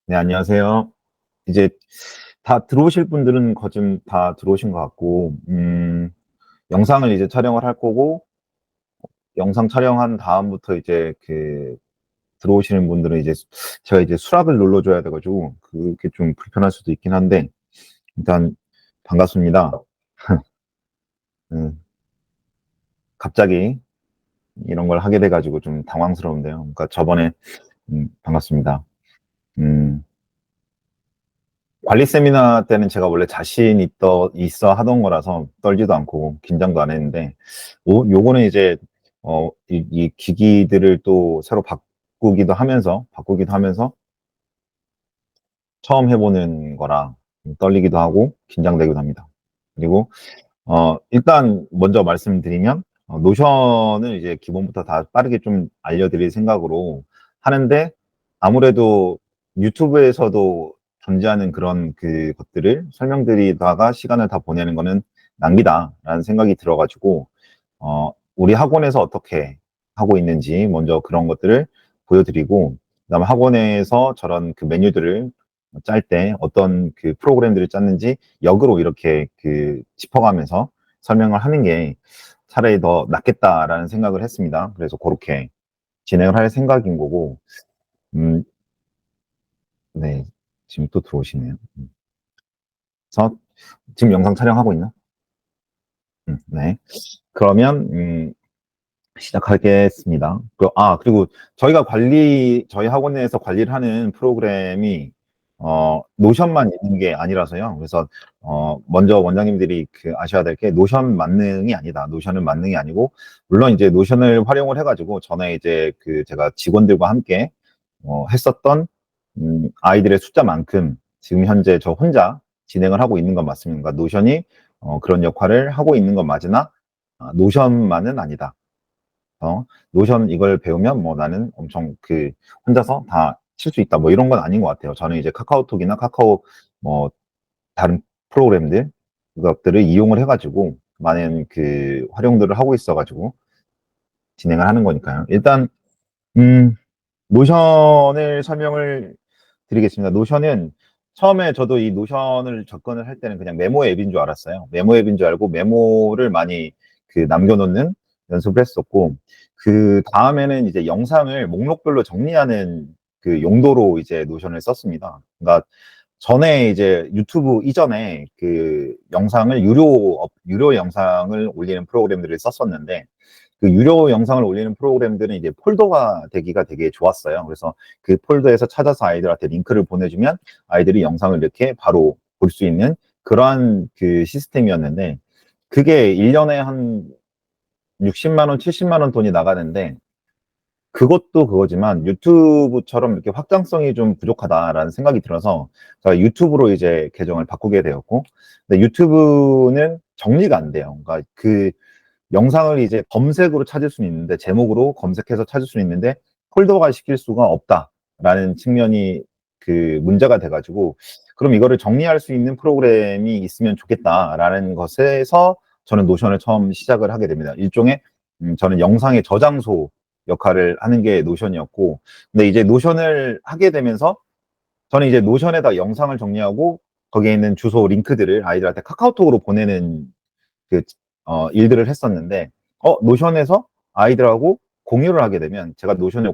네, 안녕하세요. 이제 다 들어오실 분들은 거진 다 들어오신 것 같고, 영상을 이제 촬영을 할 거고, 영상 촬영한 다음부터 이제 들어오시는 분들은 이제 제가 이제 수락을 눌러줘야 돼가지고, 그게 좀 불편할 수도 있긴 한데, 일단 반갑습니다. 음, 갑자기 이런 걸 하게 돼가지고 좀 당황스러운데요. 그러니까 저번에, 반갑습니다. 음, 관리 세미나 때는 제가 원래 있어 하던 거라서 떨지도 않고 긴장도 안 했는데, 요거는 이제, 이 기기들을 또 새로 바꾸기도 하면서 처음 해보는 거라 좀 떨리기도 하고 긴장되기도 합니다. 그리고, 일단 먼저 말씀드리면, 노션을 이제 기본부터 다 빠르게 좀 알려드릴 생각으로 하는데, 아무래도 유튜브에서도 존재하는 그런 것들을 설명드리다가 시간을 다 보내는 거는 낭비다라는 생각이 들어가지고, 우리 학원에서 어떻게 하고 있는지 먼저 그런 것들을 보여드리고, 그다음에 학원에서 저런 그 메뉴들을 짤 때 어떤 그 프로그램들을 짰는지 역으로 이렇게 짚어가면서 설명을 하는 게 차라리 더 낫겠다라는 생각을 했습니다. 그래서 그렇게 진행을 할 생각인 거고, 음, 네. 지금 또 들어오시네요. 그래서 지금 영상 촬영하고 있나? 네. 그러면, 시작하겠습니다. 그리고 저희 학원 내에서 관리를 하는 프로그램이, 노션만 있는 게 아니라서요. 그래서, 먼저 원장님들이 아셔야 될 게 노션 만능이 아니다. 노션은 만능이 아니고, 물론 이제 노션을 활용을 해가지고, 전에 이제 제가 직원들과 함께, 했었던, 아이들의 숫자만큼 지금 현재 저 혼자 진행을 하고 있는 건 맞습니다. 그러니까 노션이, 그런 역할을 하고 있는 건 맞으나, 노션만은 아니다. 노션 이걸 배우면 뭐 나는 엄청 혼자서 다 칠 수 있다. 뭐 이런 건 아닌 것 같아요. 저는 이제 카카오톡이나 카카오 뭐 다른 프로그램들, 그것들을 이용을 해가지고 많은 활용들을 하고 있어가지고 진행을 하는 거니까요. 일단, 음, 노션을 설명을 드리겠습니다. 노션은 처음에 저도 이 노션을 접근을 할 때는 그냥 메모 앱인 줄 알았어요. 메모 앱인 줄 알고 메모를 많이 남겨놓는 연습을 했었고, 그 다음에는 이제 영상을 목록별로 정리하는 용도로 이제 노션을 썼습니다. 그러니까 전에 이제 유튜브 이전에 유료 영상을 올리는 프로그램들을 썼었는데, 그 유료 영상을 올리는 프로그램들은 이제 폴더가 되기가 되게 좋았어요. 그래서 그 폴더에서 찾아서 아이들한테 링크를 보내주면 아이들이 영상을 이렇게 바로 볼 수 있는 그러한 시스템이었는데, 그게 1년에 한 60만 원, 70만 원 돈이 나가는데, 그것도 그거지만 유튜브처럼 이렇게 확장성이 좀 부족하다라는 생각이 들어서 제가 유튜브로 이제 계정을 바꾸게 되었고, 근데 유튜브는 정리가 안 돼요. 그러니까 영상을 이제 검색으로 찾을 수는 있는데, 제목으로 검색해서 찾을 수는 있는데 폴더화 시킬 수가 없다라는 측면이 문제가 돼가지고, 그럼 이거를 정리할 수 있는 프로그램이 있으면 좋겠다라는 것에서 저는 노션을 처음 시작을 하게 됩니다. 일종의, 저는 영상의 저장소 역할을 하는 게 노션이었고, 근데 이제 노션을 하게 되면서 저는 이제 노션에다 영상을 정리하고 거기에 있는 주소 링크들을 아이들한테 카카오톡으로 보내는 그, 일들을 했었는데, 노션에서 아이들하고 공유를 하게 되면 제가 노션에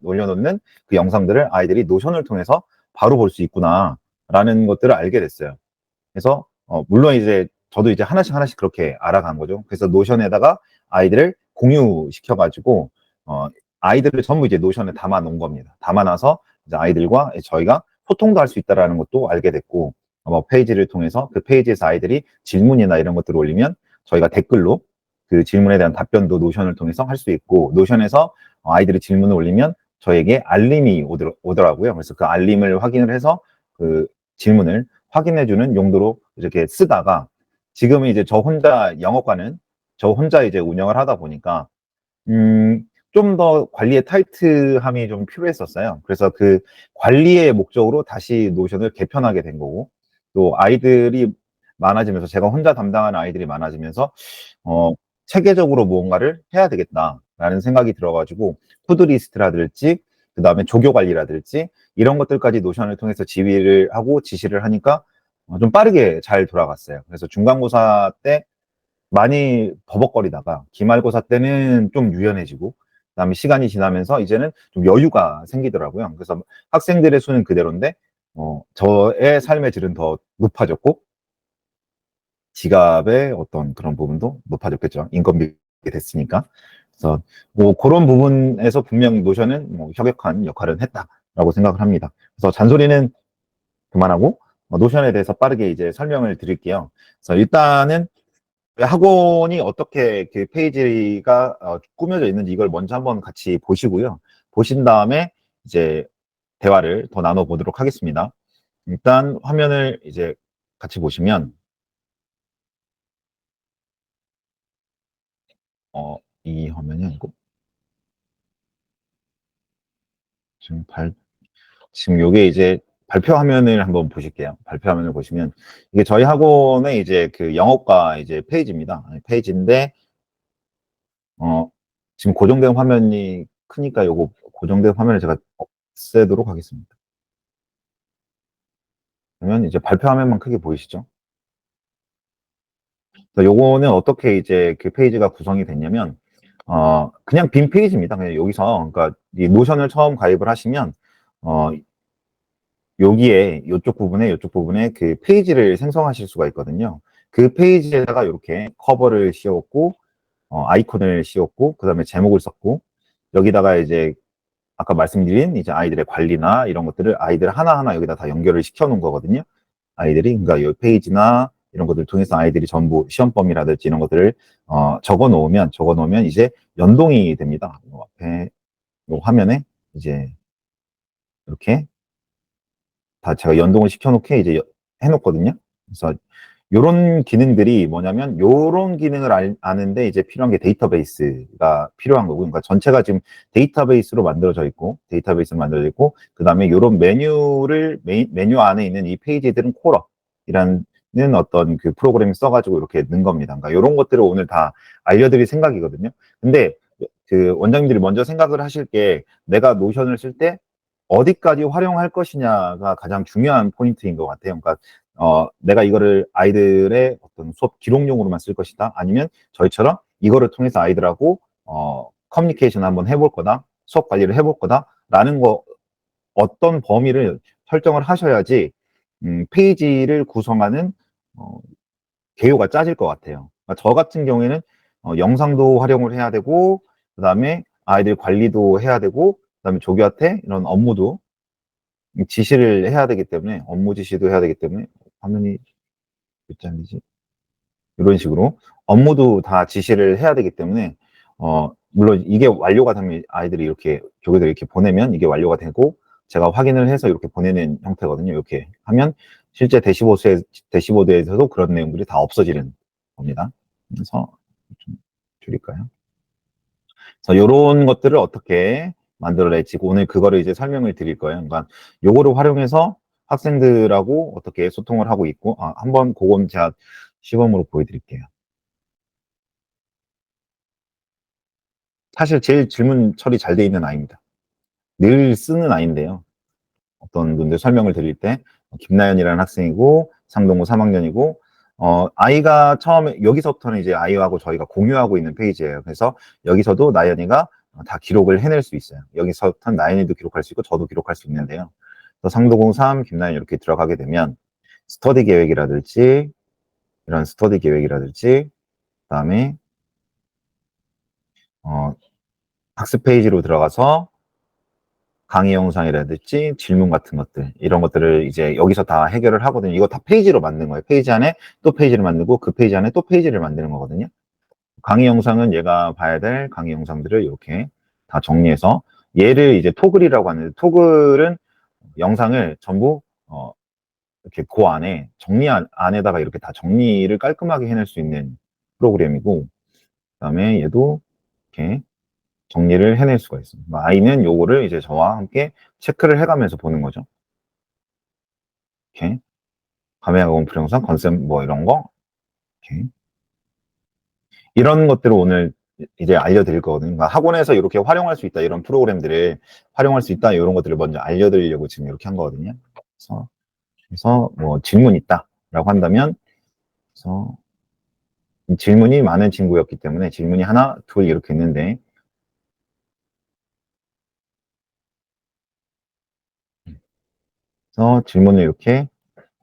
올려놓는 그 영상들을 아이들이 노션을 통해서 바로 볼 수 있구나라는 것들을 알게 됐어요. 그래서, 물론 이제 저도 이제 하나씩 하나씩 그렇게 알아간 거죠. 그래서 노션에다가 아이들을 공유시켜가지고, 아이들을 전부 이제 노션에 담아 놓은 겁니다. 담아놔서 이제 아이들과 저희가 소통도 할 수 있다라는 것도 알게 됐고, 뭐 페이지를 통해서 그 페이지에서 아이들이 질문이나 이런 것들을 올리면 저희가 댓글로 그 질문에 대한 답변도 노션을 통해서 할 수 있고, 노션에서 아이들이 질문을 올리면 저에게 알림이 오더라고요. 그래서 그 알림을 확인을 해서 그 질문을 확인해주는 용도로 이렇게 쓰다가, 지금은 이제 저 혼자 이제 운영을 하다 보니까, 좀 더 관리의 타이트함이 좀 필요했었어요. 그래서 그 관리의 목적으로 다시 노션을 개편하게 된 거고, 또 아이들이 많아지면서, 제가 혼자 담당하는 아이들이 많아지면서, 어, 체계적으로 무언가를 해야 되겠다라는 생각이 들어가지고, 투두리스트라든지 그 다음에 조교 관리라든지 이런 것들까지 노션을 통해서 지휘를 하고 지시를 하니까 좀 빠르게 잘 돌아갔어요. 그래서 중간고사 때 많이 버벅거리다가 기말고사 때는 좀 유연해지고 그다음에 시간이 지나면서 이제는 좀 여유가 생기더라고요. 그래서 학생들의 수는 그대로인데 저의 삶의 질은 더 높아졌고 지갑의 어떤 그런 부분도 높아졌겠죠. 인건비가 됐으니까. 그래서 뭐 그런 부분에서 분명 노션은 뭐 혁혁한 역할을 했다라고 생각을 합니다. 그래서 잔소리는 그만하고 노션에 대해서 빠르게 이제 설명을 드릴게요. 그래서 일단은 학원이 어떻게 그 페이지가 꾸며져 있는지 이걸 먼저 한번 같이 보시고요. 보신 다음에 이제 대화를 더 나눠보도록 하겠습니다. 일단 화면을 이제 같이 보시면 이 화면이 아니고 지금 지금 요게 이제 발표 화면을 한번 보실게요. 발표 화면을 보시면 이게 저희 학원의 이제 그 영어과 이제 페이지입니다. 페이지인데 지금 고정된 화면이 크니까 요거 고정된 화면을 제가 없애도록 하겠습니다. 그러면 이제 발표 화면만 크게 보이시죠? 요거는 어떻게 이제 그 페이지가 구성이 됐냐면 그냥 빈 페이지입니다. 그냥 여기서 그러니까 이 노션을 처음 가입을 하시면 어, 여기에 이쪽 부분에 그 페이지를 생성하실 수가 있거든요. 그 페이지에다가 이렇게 커버를 씌웠고 아이콘을 씌웠고 그다음에 제목을 썼고 여기다가 이제 아까 말씀드린 이제 아이들의 관리나 이런 것들을 아이들 하나하나 여기다 다 연결을 시켜 놓은 거거든요. 아이들이 그러니까 이 페이지나 이런 것들 통해서 아이들이 전부 시험범위라든지 이런 것들을 적어 놓으면 이제 연동이 됩니다. 요 앞에 요 화면에 이제 이렇게 다 제가 연동을 시켜놓게 이제 해놓거든요. 그래서 요런 기능들이 뭐냐면 요런 기능을 아는데 이제 필요한 게 데이터베이스가 필요한 거고 그러니까 전체가 지금 데이터베이스로 만들어져 있고 데이터베이스로 만들어져 있고 그다음에 요런 메뉴 안에 있는 이 페이지들은 콜업이라는 어떤 그 프로그램을 써가지고 이렇게 넣은 겁니다. 그러니까 요런 것들을 오늘 다 알려드릴 생각이거든요. 근데 그 원장님들이 먼저 생각을 하실 게 내가 노션을 쓸 때 어디까지 활용할 것이냐가 가장 중요한 포인트인 것 같아요. 그러니까 내가 이거를 아이들의 어떤 수업 기록용으로만 쓸 것이다. 아니면 저희처럼 이거를 통해서 아이들하고 커뮤니케이션 한번 해볼 거다. 수업 관리를 해볼 거다라는 거 어떤 범위를 설정을 하셔야지 페이지를 구성하는 어, 개요가 짜질 것 같아요. 그러니까 저 같은 경우에는 영상도 활용을 해야 되고 그다음에 아이들 관리도 해야 되고 그다음에 조교한테 이런 업무도 지시를 해야 되기 때문에 업무 지시도 해야 되기 때문에 화면이 몇 장이지? 이런 식으로 업무도 다 지시를 해야 되기 때문에 물론 이게 완료가 되면 아이들이 이렇게 교육을 이렇게 보내면 이게 완료가 되고 제가 확인을 해서 이렇게 보내는 형태거든요. 이렇게 하면 실제 대시보드에서도 그런 내용들이 다 없어지는 겁니다. 그래서 좀 줄일까요? 그래서 이런 것들을 어떻게 만들어낼지 오늘 그거를 이제 설명을 드릴 거예요. 그러니까 요거를 활용해서 학생들하고 어떻게 소통을 하고 있고 한번 그건 제가 시범으로 보여드릴게요. 사실 제일 질문 처리 잘 돼 있는 아이입니다. 늘 쓰는 아이인데요. 어떤 분들 설명을 드릴 때 김나연이라는 학생이고 상동고 3학년이고 아이가 처음에 여기서부터는 이제 아이하고 저희가 공유하고 있는 페이지예요. 그래서 여기서도 나연이가 다 기록을 해낼 수 있어요. 여기서부터는 나연이도 기록할 수 있고 저도 기록할 수 있는데요. 그래서 상도공 3, 김나연 이렇게 들어가게 되면 스터디 계획이라든지 이런 스터디 계획이라든지 그다음에 어, 학습 페이지로 들어가서 강의 영상이라든지 질문 같은 것들 이런 것들을 이제 여기서 다 해결을 하거든요. 이거 다 페이지로 만든 거예요. 페이지 안에 또 페이지를 만들고 그 페이지 안에 또 페이지를 만드는 거거든요. 강의 영상은 얘가 봐야 될 강의 영상들을 이렇게 다 정리해서 얘를 이제 토글이라고 하는데 토글은 영상을 전부 이렇게 그 안에 안에다가 이렇게 다 정리를 깔끔하게 해낼 수 있는 프로그램이고 그다음에 얘도 이렇게 정리를 해낼 수가 있습니다. 아이는 요거를 이제 저와 함께 체크를 해가면서 보는 거죠. 이렇게 감회가 공풀 영상, 컨셉 뭐 이런 거 이렇게 이런 것들을 오늘 이제 알려드릴 거거든요. 그러니까 학원에서 이렇게 활용할 수 있다, 이런 프로그램들을 활용할 수 있다, 이런 것들을 먼저 알려드리려고 지금 이렇게 한 거거든요. 그래서 뭐 질문 있다라고 한다면, 그래서 질문이 많은 친구였기 때문에 질문이 하나, 둘 이렇게 있는데, 그래서 질문을 이렇게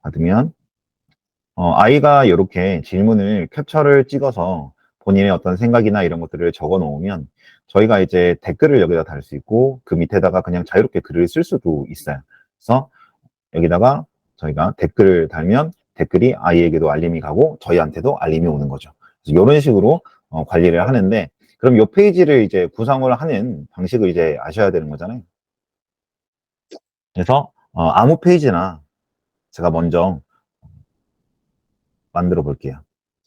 받으면 아이가 이렇게 질문을 캡처를 찍어서 본인의 어떤 생각이나 이런 것들을 적어 놓으면 저희가 이제 댓글을 여기다 달 수 있고 그 밑에다가 그냥 자유롭게 글을 쓸 수도 있어요. 그래서 여기다가 저희가 댓글을 달면 댓글이 아이에게도 알림이 가고 저희한테도 알림이 오는 거죠. 그래서 이런 식으로 관리를 하는데, 그럼 이 페이지를 이제 구성을 하는 방식을 이제 아셔야 되는 거잖아요. 그래서 아무 페이지나 제가 먼저 만들어 볼게요.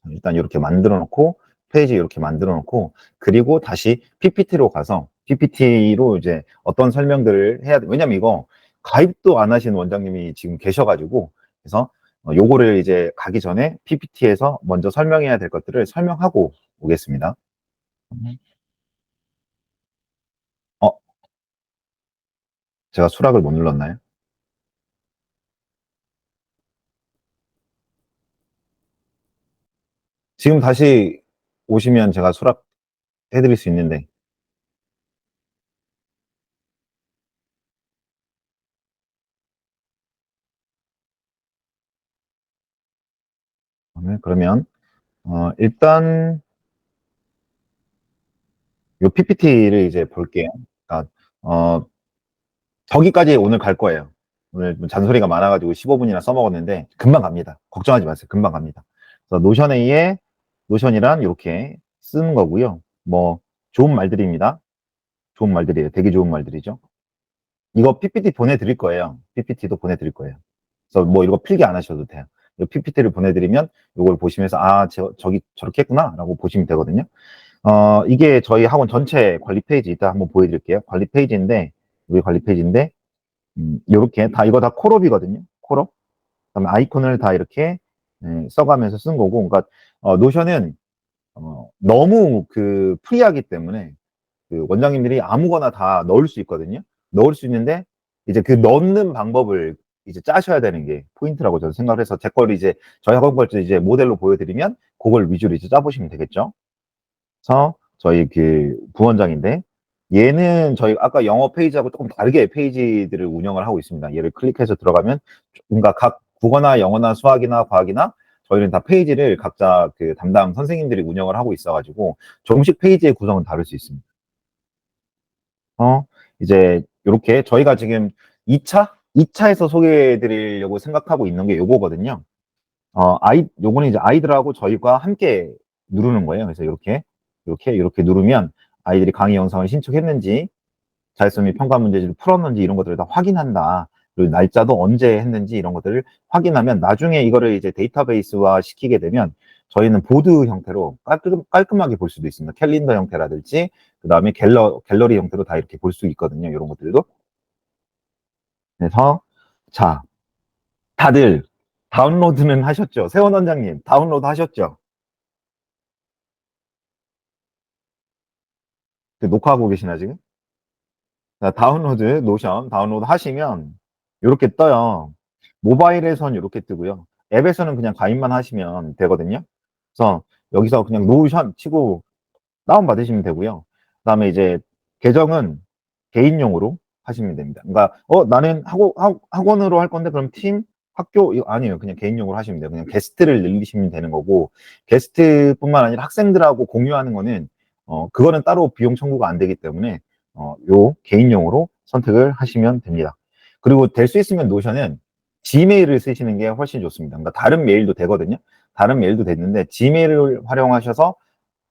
일단 이렇게 만들어 놓고, 페이지 이렇게 만들어 놓고, 그리고 다시 PPT로 가서 PPT로 이제 어떤 설명들을 해야 돼. 왜냐면 이거 가입도 안 하신 원장님이 지금 계셔가지고, 그래서 요거를 이제 가기 전에 PPT에서 먼저 설명해야 될 것들을 설명하고 오겠습니다. 어, 제가 수락을 못 눌렀나요? 지금 다시 오시면 제가 수락 해드릴 수 있는데, 그러면 일단 요 PPT를 이제 볼게요. 그러니까 어, 저기까지 오늘 갈 거예요. 오늘 뭐 잔소리가 많아가지고 15분이나 써먹었는데 금방 갑니다. 걱정하지 마세요. 금방 갑니다. 그래서 노션A에 노션이란 이렇게 쓰는 거고요. 뭐 좋은 말들입니다. 좋은 말들이에요. 되게 좋은 말들이죠. 이거 PPT 보내드릴 거예요. PPT도 보내드릴 거예요. 그래서 뭐 이거 필기 안 하셔도 돼요. 이 PPT를 보내드리면 이걸 보시면서 저기 저렇게 했구나 라고 보시면 되거든요. 이게 저희 학원 전체 관리 페이지 이따 한번 보여드릴게요. 관리 페이지인데, 우리 관리 페이지인데, 요렇게 다, 이거 다 콜업이거든요. 콜업. 그다음에 아이콘을 다 이렇게 써가면서 쓴 거고, 그러니까, 노션은, 너무 그 프리하기 때문에 그 원장님들이 아무거나 다 넣을 수 있거든요. 넣을 수 있는데, 이제 그 넣는 방법을 이제 짜셔야 되는 게 포인트라고 저는 생각을 해서 제 거를 이제 저희 학원 걸 이제 모델로 보여드리면 그걸 위주로 이제 짜보시면 되겠죠. 그래서 저희 그 부원장인데, 얘는 저희 아까 영어 페이지하고 조금 다르게 페이지들을 운영을 하고 있습니다. 얘를 클릭해서 들어가면 뭔가 각 국어나 영어나 수학이나 과학이나 저희는 다 페이지를 각자 그 담당 선생님들이 운영을 하고 있어가지고 정식 페이지의 구성은 다를 수 있습니다. 이제 이렇게 저희가 지금 2차에서 소개해 드리려고 생각하고 있는 게 요거거든요. 요거는 이제 아이들하고 저희가 함께 누르는 거예요. 그래서 이렇게 누르면 아이들이 강의 영상을 신청했는지, 자율성 및 평가 문제지를 풀었는지 이런 것들을 다 확인한다. 그리고 날짜도 언제 했는지 이런 것들을 확인하면 나중에 이거를 이제 데이터베이스화 시키게 되면 저희는 보드 형태로 깔끔하게 볼 수도 있습니다. 캘린더 형태라든지, 그 다음에 갤러리 형태로 다 이렇게 볼 수 있거든요. 이런 것들도. 그래서, 자, 다들 다운로드는 하셨죠? 세원 원장님, 다운로드 하셨죠? 녹화하고 계시나 지금? 자, 노션 다운로드 하시면 이렇게 떠요. 모바일에선 이렇게 뜨고요. 앱에서는 그냥 가입만 하시면 되거든요. 그래서 여기서 그냥 노션 치고 다운받으시면 되고요. 그다음에 이제 계정은 개인용으로 하시면 됩니다. 그러니까 나는 학원으로 할 건데 그럼 팀, 학교 이거 아니에요. 그냥 개인용으로 하시면 돼요. 그냥 게스트를 늘리시면 되는 거고, 게스트뿐만 아니라 학생들하고 공유하는 거는 그거는 따로 비용 청구가 안 되기 때문에 요 개인용으로 선택을 하시면 됩니다. 그리고 될 수 있으면 노션은 지메일을 쓰시는 게 훨씬 좋습니다. 그러니까 다른 메일도 되거든요. 다른 메일도 됐는데 지메일을 활용하셔서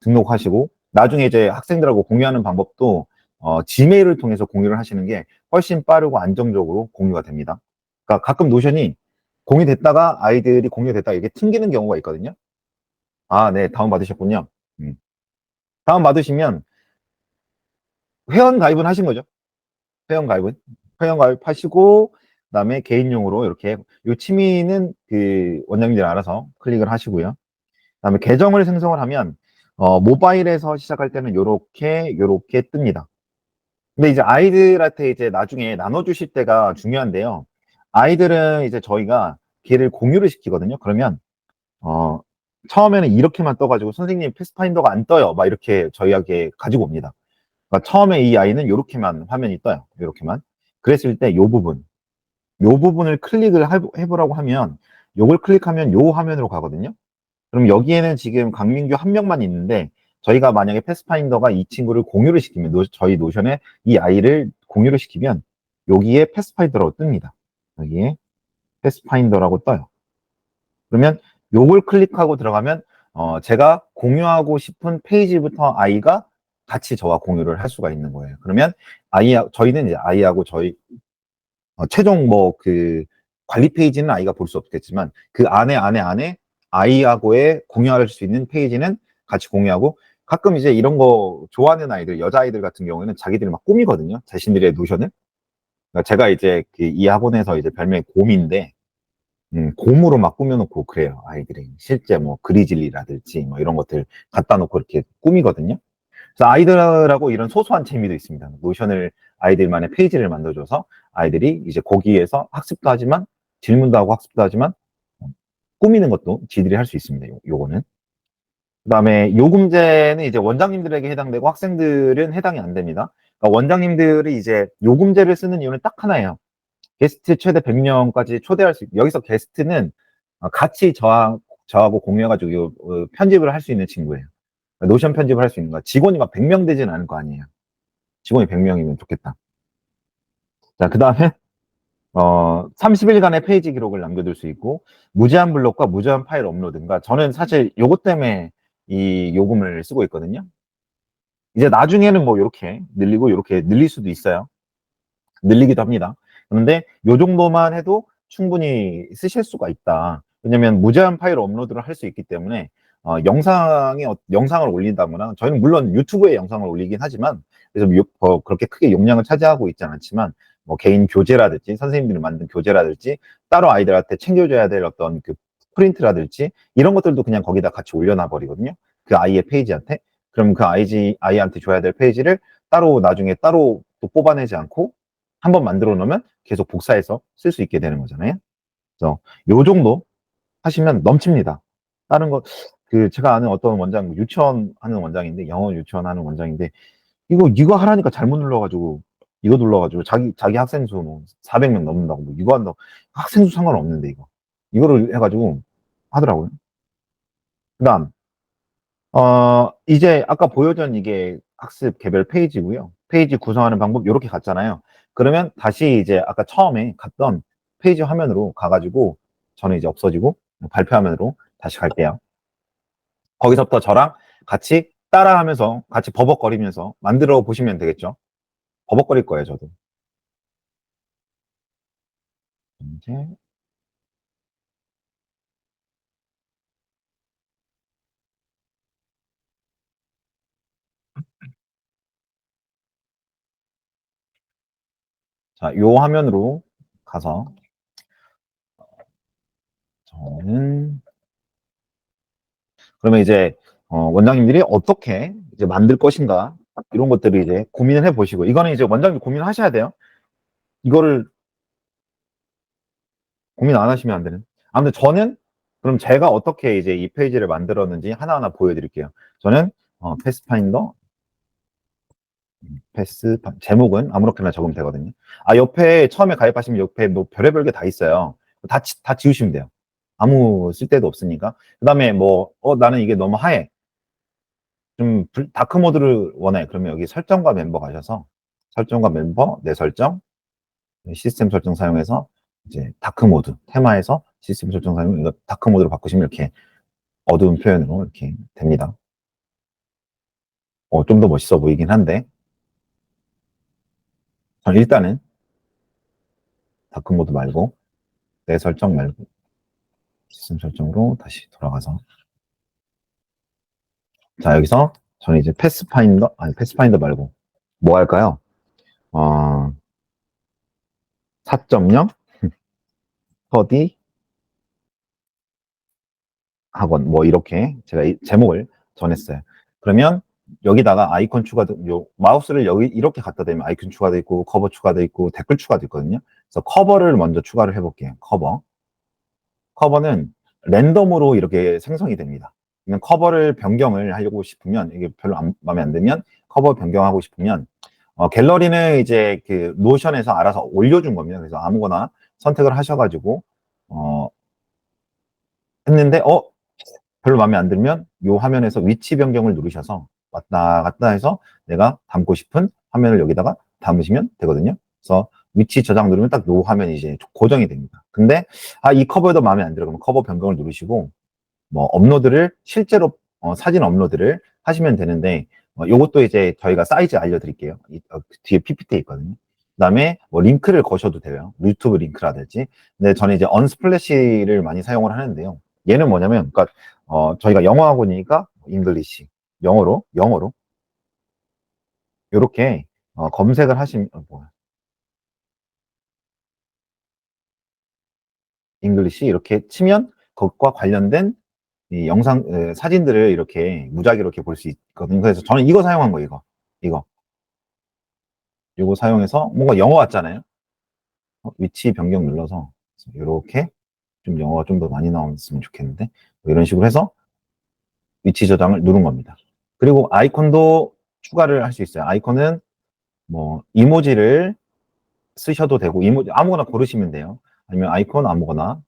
등록하시고 나중에 이제 학생들하고 공유하는 방법도 지메일을 통해서 공유를 하시는 게 훨씬 빠르고 안정적으로 공유가 됩니다. 그러니까 가끔 노션이 공유됐다가 아이들이 공유됐다가 이게 튕기는 경우가 있거든요. 네, 다운 받으셨군요. 다운 받으시면 회원 가입은 하신 거죠. 회원 가입은 회원 가입하시고 그다음에 개인용으로 이렇게 요 취미는 그 원장님들 알아서 클릭을 하시고요. 그다음에 계정을 생성을 하면 모바일에서 시작할 때는 요렇게 뜹니다. 근데 이제 아이들한테 이제 나중에 나눠주실 때가 중요한데요. 아이들은 이제 저희가 걔를 공유를 시키거든요. 그러면, 어, 처음에는 이렇게만 떠가지고 선생님 패스파인더가 안 떠요. 막 이렇게 저희에게 가지고 옵니다. 그러니까 처음에 이 아이는 요렇게만 화면이 떠요. 요렇게만. 그랬을 때 요 부분을 클릭을 해보라고 하면 요걸 클릭하면 요 화면으로 가거든요. 그럼 여기에는 지금 강민규 한 명만 있는데 저희가 만약에 패스파인더가 이 친구를 공유를 시키면 저희 노션에 이 아이를 공유를 시키면 여기에 패스파인더라고 뜹니다. 여기에 패스파인더라고 떠요. 그러면 요걸 클릭하고 들어가면 제가 공유하고 싶은 페이지부터 아이가 같이 저와 공유를 할 수가 있는 거예요. 그러면 저희는 이제 아이하고 저희 최종 뭐 그 관리 페이지는 아이가 볼 수 없겠지만 그 안에 아이하고의 공유할 수 있는 페이지는 같이 공유하고 가끔 이제 이런 거 좋아하는 아이들, 여자아이들 같은 경우에는 자기들이 막 꾸미거든요. 자신들의 노션을. 그러니까 제가 이제 이 학원에서 이제 별명이 곰인데, 곰으로 막 꾸며놓고 그래요. 아이들이. 실제 뭐 그리즐리라든지 뭐 이런 것들 갖다 놓고 이렇게 꾸미거든요. 그래서 아이들하고 이런 소소한 재미도 있습니다. 노션을 아이들만의 페이지를 만들어줘서 아이들이 이제 거기에서 학습도 하지만 질문도 하고 학습도 하지만 꾸미는 것도 지들이 할 수 있습니다. 요거는. 그다음에 요금제는 이제 원장님들에게 해당되고 학생들은 해당이 안 됩니다. 그러니까 원장님들이 이제 요금제를 쓰는 이유는 딱 하나예요. 게스트 최대 100명까지 초대할 수, 여기서 게스트는 같이 저하고 공유해가지고 편집을 할 수 있는 친구예요. 노션 편집을 할 수 있는 거야. 직원이 막 100명 되지는 않을 거 아니에요. 직원이 100명이면 좋겠다. 자, 그 다음에, 30일간의 페이지 기록을 남겨둘 수 있고, 무제한 블록과 무제한 파일 업로드인가. 저는 사실 요것 때문에 이 요금을 쓰고 있거든요. 이제 나중에는 뭐 이렇게 늘리고 이렇게 늘릴 수도 있어요. 늘리기도 합니다. 그런데 요 정도만 해도 충분히 쓰실 수가 있다. 왜냐면 무제한 파일 업로드를 할 수 있기 때문에 영상을 올린다거나 저희는 물론 유튜브에 영상을 올리긴 하지만 그래서 그렇게 크게 용량을 차지하고 있지 않지만 뭐 개인 교재라든지 선생님들이 만든 교재라든지 따로 아이들한테 챙겨줘야 될 어떤 그 프린트라든지 이런 것들도 그냥 거기다 같이 올려놔 버리거든요. 그 아이의 페이지한테. 그럼 그 아이한테 줘야 될 페이지를 따로 나중에 따로 또 뽑아내지 않고 한번 만들어 놓으면 계속 복사해서 쓸 수 있게 되는 거잖아요. 그래서 요 정도 하시면 넘칩니다. 다른 거, 제가 아는 어떤 원장, 유치원 하는 원장인데, 영어 유치원 하는 원장인데, 이거 하라니까 잘못 눌러가지고, 이거 눌러가지고, 자기 학생 수 뭐 400명 넘는다고, 뭐, 이거 한다고. 학생 수 상관없는데, 이거. 이거를 해가지고 하더라고요. 그 다음, 이제 아까 보여준 이게 학습 개별 페이지고요. 페이지 구성하는 방법 이렇게 갔잖아요. 그러면 다시 이제 아까 처음에 갔던 페이지 화면으로 가가지고 저는 이제 없어지고 발표 화면으로 다시 갈게요. 거기서부터 저랑 같이 따라하면서 같이 버벅거리면서 만들어 보시면 되겠죠. 버벅거릴 거예요, 저도. 이제 자, 요 화면으로 가서 저는 그러면 이제 원장님들이 어떻게 이제 만들 것인가 이런 것들을 이제 고민을 해보시고 이거는 이제 원장님 고민을 하셔야 돼요. 이거를 고민 안 하시면 안 되는. 아무튼 저는 그럼 제가 어떻게 이제 이 페이지를 만들었는지 하나하나 보여드릴게요. 저는 패스파인더 제목은 아무렇게나 적으면 되거든요. 아 옆에 처음에 가입하시면 옆에 뭐 별의별 게 다 있어요. 다 지우시면 돼요. 아무 쓸데도 없으니까. 그다음에 뭐 나는 이게 너무 하얘. 좀 다크 모드를 원해. 그러면 여기 설정과 멤버 가셔서 설정과 멤버, 내 설정, 시스템 설정 사용해서 이제 다크 모드, 테마에서 시스템 설정 사용, 이거 다크 모드로 바꾸시면 이렇게 어두운 표현으로 이렇게 됩니다. 좀 더 멋있어 보이긴 한데, 일단은 다크 모드 말고, 내 설정 말고, 시스템 설정으로 다시 돌아가서. 자, 여기서 저는 이제 패스파인더 말고, 뭐 할까요? 어, 4.0 스터디 학원 뭐 이렇게 제가 제목을 정했어요. 그러면 여기다가 아이콘 추가도, 요 마우스를 여기 이렇게 갖다 대면 아이콘 추가돼 있고 커버 추가돼 있고 댓글 추가돼 있거든요. 그래서 커버를 먼저 추가를 해볼게요. 커버는 랜덤으로 이렇게 생성이 됩니다. 그러면 커버를 변경을 하려고 싶으면, 이게 별로 마음에 안 들면 커버 변경하고 싶으면, 갤러리는 이제 그 노션에서 알아서 올려준 겁니다. 그래서 아무거나 선택을 하셔가지고 했는데 별로 마음에 안 들면 이 화면에서 위치 변경을 누르셔서 왔다 갔다 해서 내가 담고 싶은 화면을 여기다가 담으시면 되거든요. 그래서 위치 저장 누르면 딱 이 화면이 이제 고정이 됩니다. 근데 이 커버에도 마음에 안 들어 그러면 커버 변경을 누르시고 뭐 업로드를 실제로 사진 업로드를 하시면 되는데 요것도 이제 저희가 사이즈 알려드릴게요. 뒤에 PPT 있거든요. 그다음에 뭐 링크를 거셔도 돼요. 유튜브 링크라든지. 근데 저는 이제 언스플래시를 많이 사용을 하는데요. 얘는 뭐냐면, 그러니까 저희가 영어 학원이니까 잉글리시 영어로 이렇게 검색을 하시면 잉글리시 이렇게 치면 그것과 관련된 이 영상 사진들을 이렇게 무작위로 이렇게 볼 수 있거든요. 그래서 저는 이거 사용한 거예요. 이거 이거 사용해서 뭔가 영어 같잖아요. 위치 변경 눌러서 이렇게 좀 영어가 좀 더 많이 나왔으면 좋겠는데 뭐 이런 식으로 해서 위치 저장을 누른 겁니다. 그리고 아이콘도 추가를 할 수 있어요. 아이콘은 뭐 이모지를 쓰셔도 되고 이모지 아무거나 고르시면 돼요. 아니면 아이콘 아무거나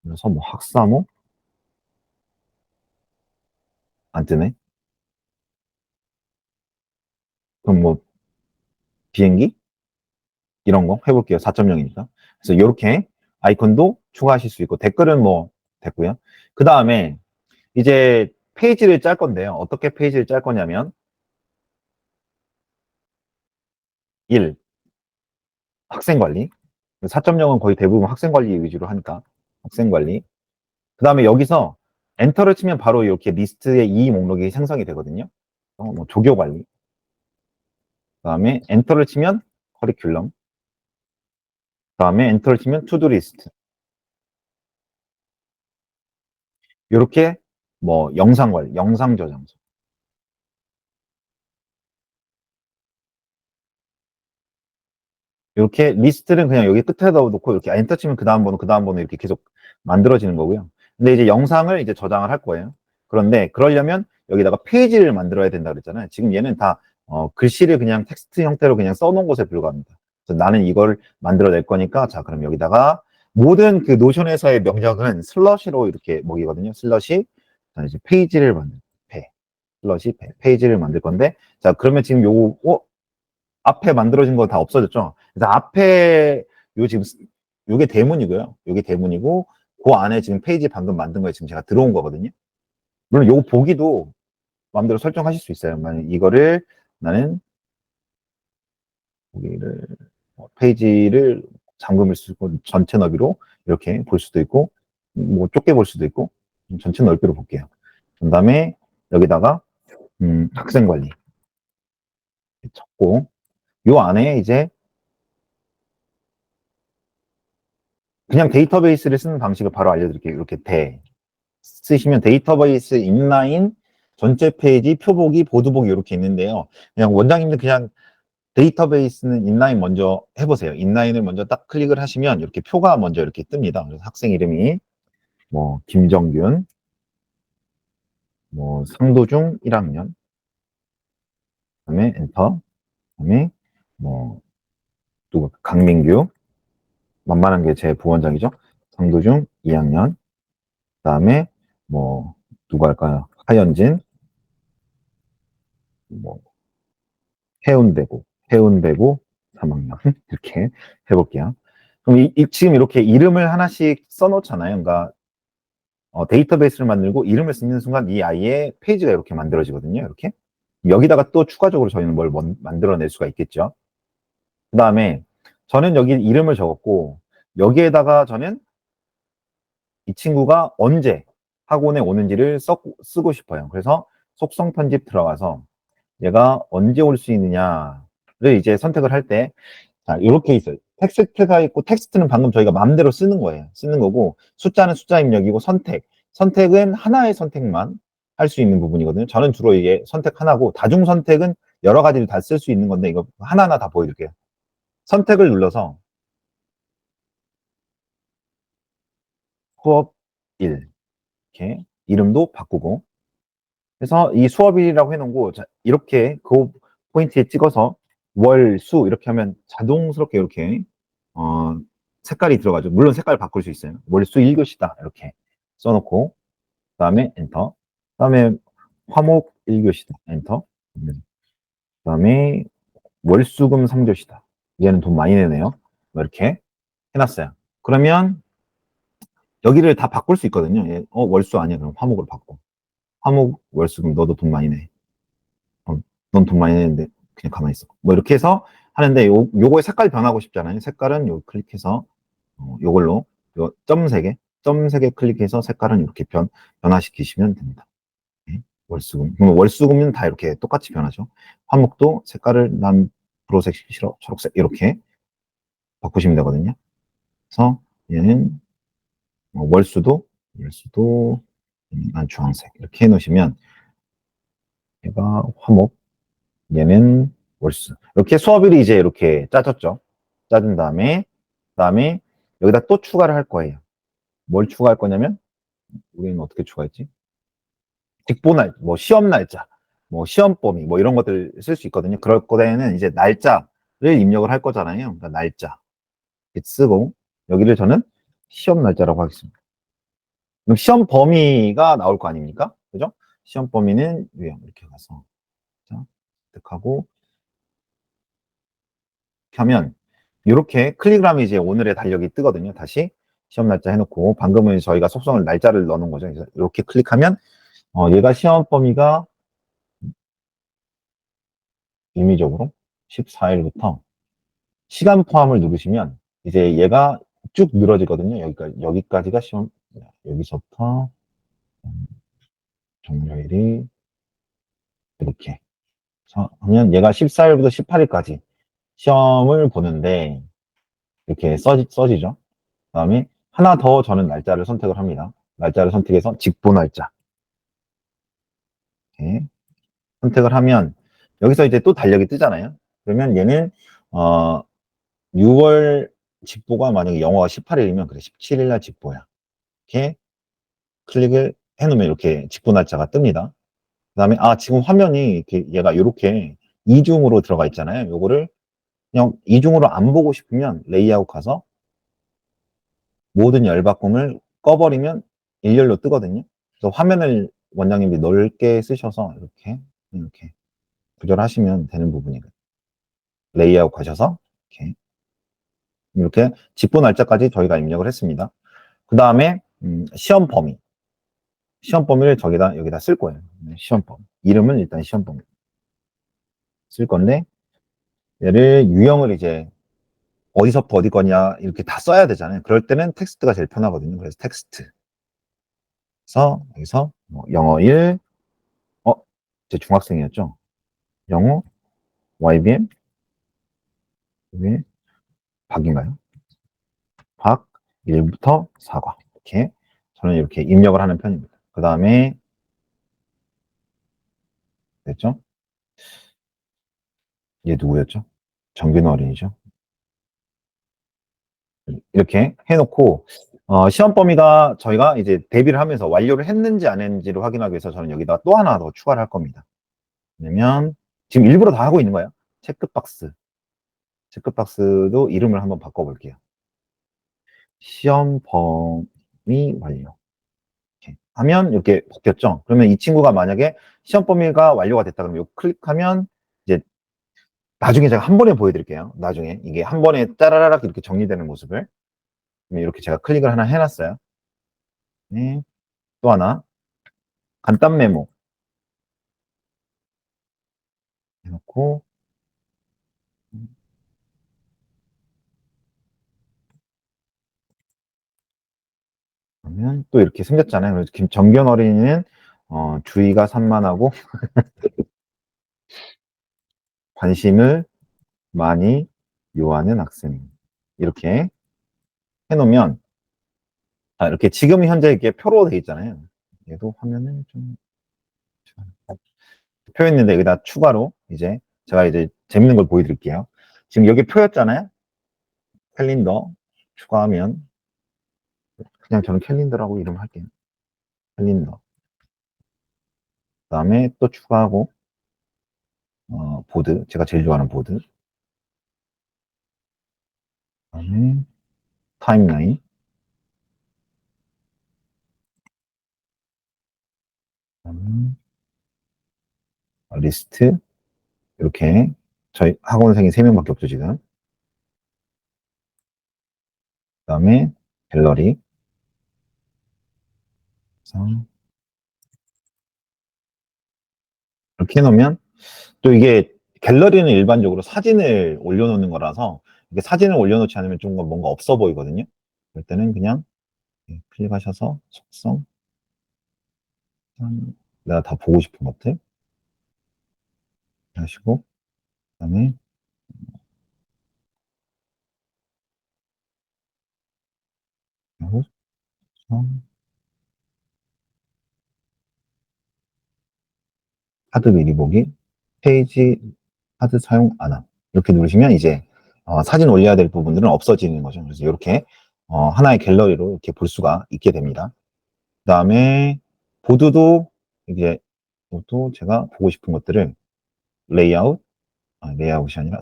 그래서 뭐 학사모 안 뜨네. 그럼 뭐 비행기 이런 거 해볼게요. 4.0이니까. 그래서 이렇게 아이콘도 추가하실 수 있고 댓글은 뭐 됐고요. 그 다음에 이제 페이지를 짤 건데요. 어떻게 페이지를 짤 거냐면 1. 학생관리. 4.0은 거의 대부분 학생관리 위주로 하니까 학생관리. 그 다음에 여기서 엔터를 치면 바로 이렇게 리스트의 이 목록이 생성이 되거든요. 뭐 조교관리. 그 다음에 엔터를 치면 커리큘럼. 그 다음에 엔터를 치면 투두리스트. 이렇게 뭐 영상관리, 영상 저장소. 이렇게 리스트는 그냥 여기 끝에다 놓고 이렇게 엔터 치면 그 다음 번호 이렇게 계속 만들어지는 거고요. 근데 이제 영상을 이제 저장을 할 거예요. 그런데 그러려면 여기다가 페이지를 만들어야 된다 그랬잖아요. 지금 얘는 다 글씨를 그냥 텍스트 형태로 그냥 써놓은 것에 불과합니다. 그래서 나는 이걸 만들어낼 거니까 자 그럼 여기다가 모든 그 노션에서의 명령은 슬러시로 이렇게 먹이거든요. 슬러시 자 이제 페이지를 만들 슬러시 페이지를 만들 건데 자 그러면 지금 요거 앞에 만들어진 거 다 없어졌죠. 그래서 앞에 요 지금 요게 대문이고요. 요게 대문이고 그 안에 지금 페이지 방금 만든 거에 지금 제가 들어온 거거든요. 물론 요거 보기도 마음대로 설정하실 수 있어요. 만약 이거를 나는 보기를 페이지를 잠금을 쓰고 전체 너비로 이렇게 볼 수도 있고 뭐 좁게 볼 수도 있고 전체 넓이로 볼게요. 그 다음에 여기다가 학생 관리 쳤고 요 안에 이제 그냥 데이터베이스를 쓰는 방식을 바로 알려드릴게요. 이렇게 쓰시면 데이터베이스 인라인 전체 페이지 표보기 보드보기 이렇게 있는데요. 그냥 원장님들 그냥 데이터베이스는 인라인 먼저 해보세요. 인라인을 먼저 딱 클릭을 하시면 이렇게 표가 먼저 이렇게 뜹니다. 그래서 학생 이름이 뭐 김정균, 뭐 상도중 1학년, 그다음에 엔터, 그다음에 뭐 누구 강민규 만만한 게 제 부원장이죠. 상도중 2학년, 그다음에 뭐 누가 할까요? 하연진, 뭐 해운대고 3학년 이렇게 해볼게요. 그럼 지금 이렇게 이름을 하나씩 써놓잖아요. 그러니까 데이터베이스를 만들고 이름을 쓰는 순간 이 아이의 페이지가 이렇게 만들어지거든요. 이렇게 여기다가 또 추가적으로 저희는 뭘 만들어낼 수가 있겠죠. 그 다음에 저는 여기 이름을 적었고 여기에다가 저는 이 친구가 언제 학원에 오는지를 쓰고 싶어요. 그래서 속성 편집 들어가서 얘가 언제 올 수 있느냐를 이제 선택을 할 때, 자, 이렇게 있어요. 텍스트가 있고, 텍스트는 방금 저희가 마음대로 쓰는 거예요. 쓰는 거고, 숫자는 숫자 입력이고, 선택은 하나의 선택만, 할 수 있는 부분이거든요. 저는 주로 이게 선택 하나고, 다중 선택은 여러 가지를 다 쓸 수 있는 건데, 이거 하나하나 다 보여드릴게요. 선택을 눌러서 수업 1, 이렇게 이름도 바꾸고, 그래서 이 수업일이라고 해놓고, 자, 이렇게 그 포인트에 찍어서 월, 수 이렇게 하면 자동스럽게 이렇게 색깔이 들어가죠. 물론 색깔 바꿀 수 있어요. 월, 수 1교시다 이렇게 써놓고, 그다음에 엔터. 그다음에 화목 1교시다 엔터. 그다음에 월수금 3교시다. 얘는 돈 많이 내네요. 뭐 이렇게 해놨어요. 그러면 여기를 다 바꿀 수 있거든요. 월수 아니야. 그럼 화목으로 바꿔. 화목 월수금 너도 돈 많이 내. 넌 돈 많이 내는데 그냥 가만히 있어. 뭐 이렇게 해서 하는데 요거의 색깔 변하고 싶잖아요. 색깔은 요 클릭해서 요걸로 요 점 세 개 클릭해서 색깔은 이렇게 변화시키시면 됩니다. 네. 월수금. 그럼 월수금은 다 이렇게 똑같이 변하죠. 화목도 색깔을 난 보라색, 싫어, 초록색 이렇게 바꾸시면 되거든요. 그래서 얘는 월수도 난 주황색 이렇게 해놓으시면 얘가 화목, 얘는 월수. 이렇게 수업일이 이제 이렇게 짜졌죠. 짜진 그다음에 여기다 또 추가를 할 거예요. 뭘 추가할 거냐면, 우리는 어떻게 추가했지? 뭐 시험 날짜, 뭐 시험 범위, 뭐 이런 것들 쓸 수 있거든요. 그럴 거에는 이제 날짜를 입력을 할 거잖아요. 그러니까 날짜 이렇게 쓰고, 여기를 저는 시험 날짜라고 하겠습니다. 그럼 시험 범위가 나올 거 아닙니까? 그죠? 시험 범위는 유형 이렇게 가서 자, 획득하고 하면 이렇게 클릭을 하면 이제 오늘의 달력이 뜨거든요. 다시 시험 날짜 해놓고, 방금은 저희가 속성을 날짜를 넣는 거죠. 그래서 이렇게 클릭하면 얘가 시험 범위가 임의적으로 14일부터 시간 포함을 누르시면 이제 얘가 쭉 늘어지거든요. 여기까지가 시험, 여기서부터 종료일이 이렇게 하면 얘가 14일부터 18일까지 시험을 보는데 이렇게 써지죠. 그다음에 하나 더 저는 날짜를 선택을 합니다. 날짜를 선택해서 직보 날짜 이렇게 선택을 하면 여기서 이제 또 달력이 뜨잖아요. 그러면 얘는 6월 직보가 만약에 영어가 18일이면 그래 17일 날 직보야. 이렇게 클릭을 해놓으면 이렇게 직보 날짜가 뜹니다. 그다음에 지금 화면이 이렇게 얘가 이렇게 이중으로 들어가 있잖아요. 요거를 그냥 이중으로 안 보고 싶으면 레이아웃 가서 모든 열바꿈을 꺼버리면 일렬로 뜨거든요. 그래서 화면을 원장님이 넓게 쓰셔서 이렇게 조절하시면 되는 부분이거든요. 레이아웃 가셔서 이렇게 직보 날짜까지 저희가 입력을 했습니다. 그 다음에 시험 범위. 시험 범위를 여기다 쓸 거예요. 시험 범위. 이름은 일단 시험 범위 쓸 건데, 얘를 유형을 이제 어디서부터 어디 거냐 이렇게 다 써야 되잖아요. 그럴 때는 텍스트가 제일 편하거든요. 그래서 텍스트. 그래서 여기서 영어 1, 제 중학생이었죠. 영어 YBM 이게 박인가요? 박 1부터 4과 이렇게 저는 이렇게 입력을 하는 편입니다. 그 다음에 됐죠? 얘 누구였죠? 정균 어린이죠. 이렇게 해놓고 시험 범위가 저희가 이제 대비를 하면서 완료를 했는지 안 했는지를 확인하기 위해서 저는 여기다 또 하나 더 추가를 할 겁니다. 왜냐면 지금 일부러 다 하고 있는 거예요. 체크박스도 이름을 한번 바꿔볼게요. 시험 범위 완료. 이렇게 하면 이렇게 바뀌었죠. 그러면 이 친구가 만약에 시험 범위가 완료가 됐다 그러면 요 클릭하면 이제 나중에 제가 한 번에 보여드릴게요. 나중에 이게 한 번에 따라라락 이렇게 정리되는 모습을 이렇게 제가 클릭을 하나 해놨어요. 네. 또 하나 간단 메모 해놓고 그러면 또 이렇게 생겼잖아요. 그래서 김정견 어린이는 주의가 산만하고 관심을 많이 요하는 학생. 이렇게 해놓으면 이렇게 지금 현재 이렇게 표로 되어 있잖아요. 얘도 화면을 좀 표였는데 여기다 추가로 이제 제가 이제 재밌는 걸 보여드릴게요. 지금 여기 표였잖아요. 캘린더 추가하면 그냥 저는 캘린더라고 이름 할게요. 캘린더. 그다음에 또 추가하고 보드 제가 제일 좋아하는 보드. 그다음에 타임라인. 그다음에 리스트 이렇게 저희 학원생이 3명밖에 없죠 지금. 그다음에 갤러리. 그래서 이렇게 해놓으면 또 이게 갤러리는 일반적으로 사진을 올려놓는 거라서 이게 사진을 올려놓지 않으면 좀 뭔가 없어 보이거든요. 그럴 때는 그냥 클릭하셔서 속성 내가 다 보고 싶은 것들 하시고 그다음에 카드 미리 보기 페이지 카드 사용 안함 이렇게 누르시면 이제 사진 올려야 될 부분들은 없어지는 거죠. 그래서 이렇게 하나의 갤러리로 이렇게 볼 수가 있게 됩니다. 그 다음에 보드도 이제 또 제가 보고 싶은 것들을 레이아웃, 레이아웃이 아니라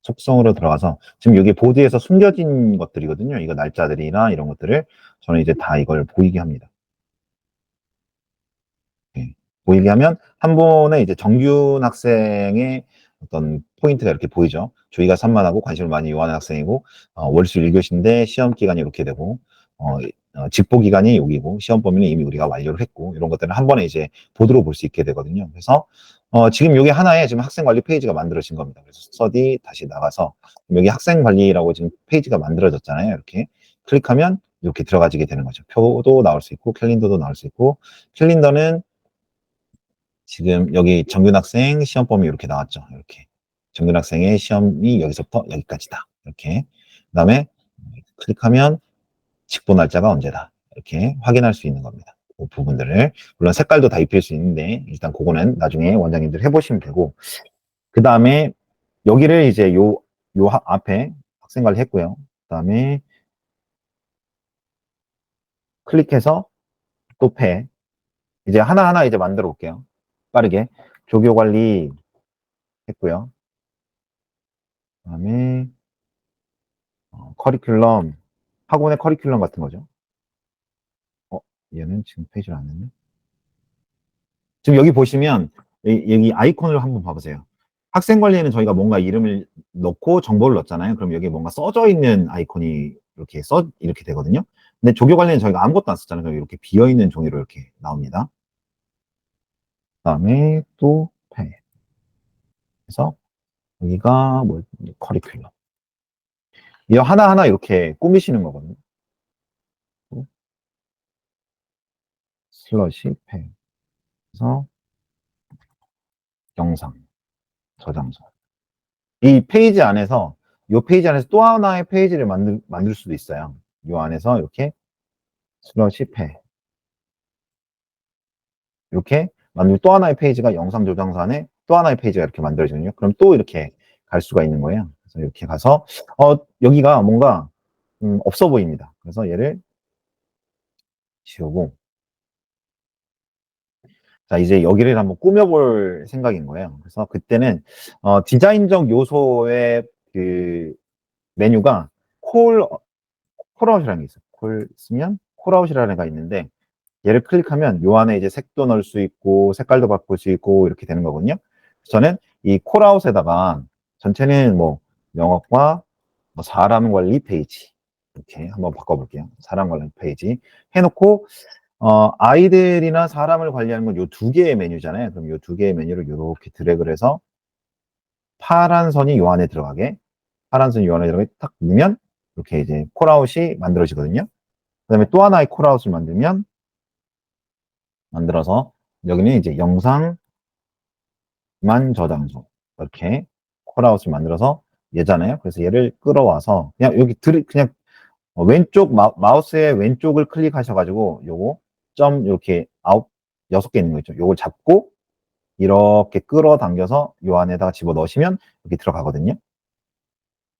속성으로 들어가서 지금 여기 보드에서 숨겨진 것들이거든요. 이거 날짜들이나 이런 것들을 저는 이제 다 이걸 보이게 합니다. 네. 보이게 하면 한 번에 이제 정균 학생의 어떤 포인트가 이렇게 보이죠. 조희가 산만하고 관심을 많이 요하는 학생이고 월수 1교시인데 시험 기간이 이렇게 되고 직보 기간이 여기고 시험 범위는 이미 우리가 완료를 했고 이런 것들은 한 번에 이제 보드로 볼 수 있게 되거든요. 그래서 지금 여기 하나에 지금 학생 관리 페이지가 만들어진 겁니다. 그래서 스터디 다시 나가서 여기 학생 관리라고 지금 페이지가 만들어졌잖아요. 이렇게 클릭하면 이렇게 들어가지게 되는 거죠. 표도 나올 수 있고 캘린더도 나올 수 있고 캘린더는 지금 여기 정균 학생 시험 범위 이렇게 나왔죠. 이렇게 정균 학생의 시험이 여기서부터 여기까지다. 이렇게 그다음에 클릭하면 직보 날짜가 언제다. 이렇게 확인할 수 있는 겁니다. 그 부분들을 물론 색깔도 다 입힐 수 있는데 일단 그거는 나중에 원장님들 해보시면 되고 그 다음에 여기를 이제 요 앞에 학생 관리 했고요. 그 다음에 클릭해서 또 패 이제 하나하나 이제 만들어 볼게요. 빠르게 조교 관리 했고요. 그 다음에 커리큘럼 학원의 커리큘럼 같은 거죠. 얘는 지금 페이지를 안 했네. 지금 여기 보시면 여기 아이콘을 한번 봐보세요. 학생 관리에는 저희가 뭔가 이름을 넣고 정보를 넣었잖아요. 그럼 여기 뭔가 써져 있는 아이콘이 이렇게 되거든요. 근데 조교 관리는 저희가 아무것도 안 썼잖아요. 그럼 이렇게 비어 있는 종이로 이렇게 나옵니다. 그다음에 또 패. 그래서 여기가 뭐 커리큘럼. 이 하나하나 이렇게 꾸미시는 거거든요. 슬러시 패. 그래서 영상 저장소. 이 페이지 안에서 이 페이지 안에서 또 하나의 페이지를 만들 수도 있어요. 이 안에서 이렇게 슬러시 패 이렇게 만들면 또 하나의 페이지가 영상 저장소 안에 또 하나의 페이지가 이렇게 만들어지거든요. 그럼 또 이렇게 갈 수가 있는 거예요. 그래서 이렇게 가서 여기가 뭔가 없어 보입니다. 그래서 얘를 지우고 자 이제 여기를 한번 꾸며볼 생각인 거예요. 그래서 그때는 디자인적 요소의 그 메뉴가 콜아웃이라는 게 있어요. 콜 쓰면 콜아웃이라는 애가 있는데 얘를 클릭하면 요 안에 이제 색도 넣을 수 있고 색깔도 바꿀 수 있고 이렇게 되는 거거든요. 저는 이 콜아웃에다가 전체는 뭐 영어과 뭐 사람 관리 페이지 이렇게 한번 바꿔볼게요. 사람 관리 페이지 해놓고 아이들이나 사람을 관리하는 건 요 두 개의 메뉴잖아요. 그럼 요 두 개의 메뉴를 이렇게 드래그를 해서 파란 선이 요 안에 들어가게 파란 선이 요 안에 들어가게 딱 넣으면 이렇게 이제 콜아웃이 만들어지거든요. 그 다음에 또 하나의 콜아웃을 만들어서 여기는 이제 영상만 저장소 이렇게 콜아웃을 만들어서 얘잖아요. 그래서 얘를 끌어와서 그냥 여기 그냥 왼쪽 마우스의 왼쪽을 클릭하셔가지고 요거 점 이렇게 6개 있는 거 있죠. 요걸 잡고 이렇게 끌어당겨서 요 안에다가 집어 넣으시면 여기 들어가거든요.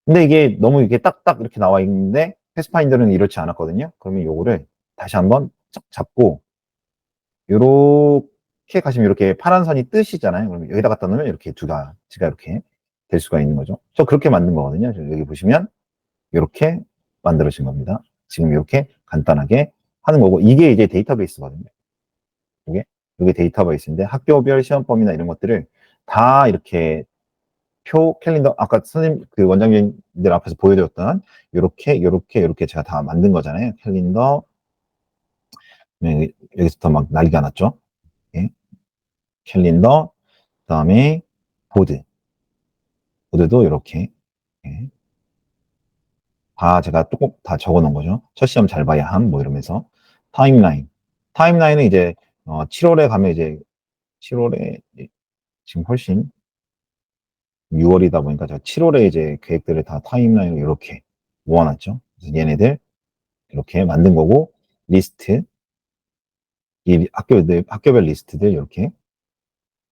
근데 이게 너무 이게 딱딱 이렇게 나와 있는데 패스파인더는 이렇지 않았거든요. 그러면 요거를 다시 한번 쫙 잡고 요렇게 가시면 이렇게 파란 선이 뜨시잖아요. 그러면 여기다 갖다 놓으면 이렇게 두 가지가 이렇게 될 수가 있는 거죠. 저 그렇게 만든 거거든요. 여기 보시면 이렇게 만들어진 겁니다. 지금 이렇게 간단하게 하는 거고 이게 이제 데이터베이스거든요. 이게 데이터베이스인데 학교별 시험 범위나 이런 것들을 다 이렇게 표 캘린더 아까 선생님 그 원장님들 앞에서 보여드렸던 요렇게 제가 다 만든 거잖아요. 캘린더 네, 여기서부터 막 난리가 났죠. 예. 캘린더 그다음에 보드 보드도 이렇게 예. 다 제가 꼭 다 적어 놓은 거죠. 첫 시험 잘 봐야 함 뭐 이러면서 타임라인은 이제 7월에 가면 이제 7월에 지금 훨씬 6월이다 보니까 제가 7월에 이제 계획들을 다 타임라인으로 이렇게 모아놨죠. 그래서 얘네들 이렇게 만든 거고 리스트 이 학교별 리스트들 이렇게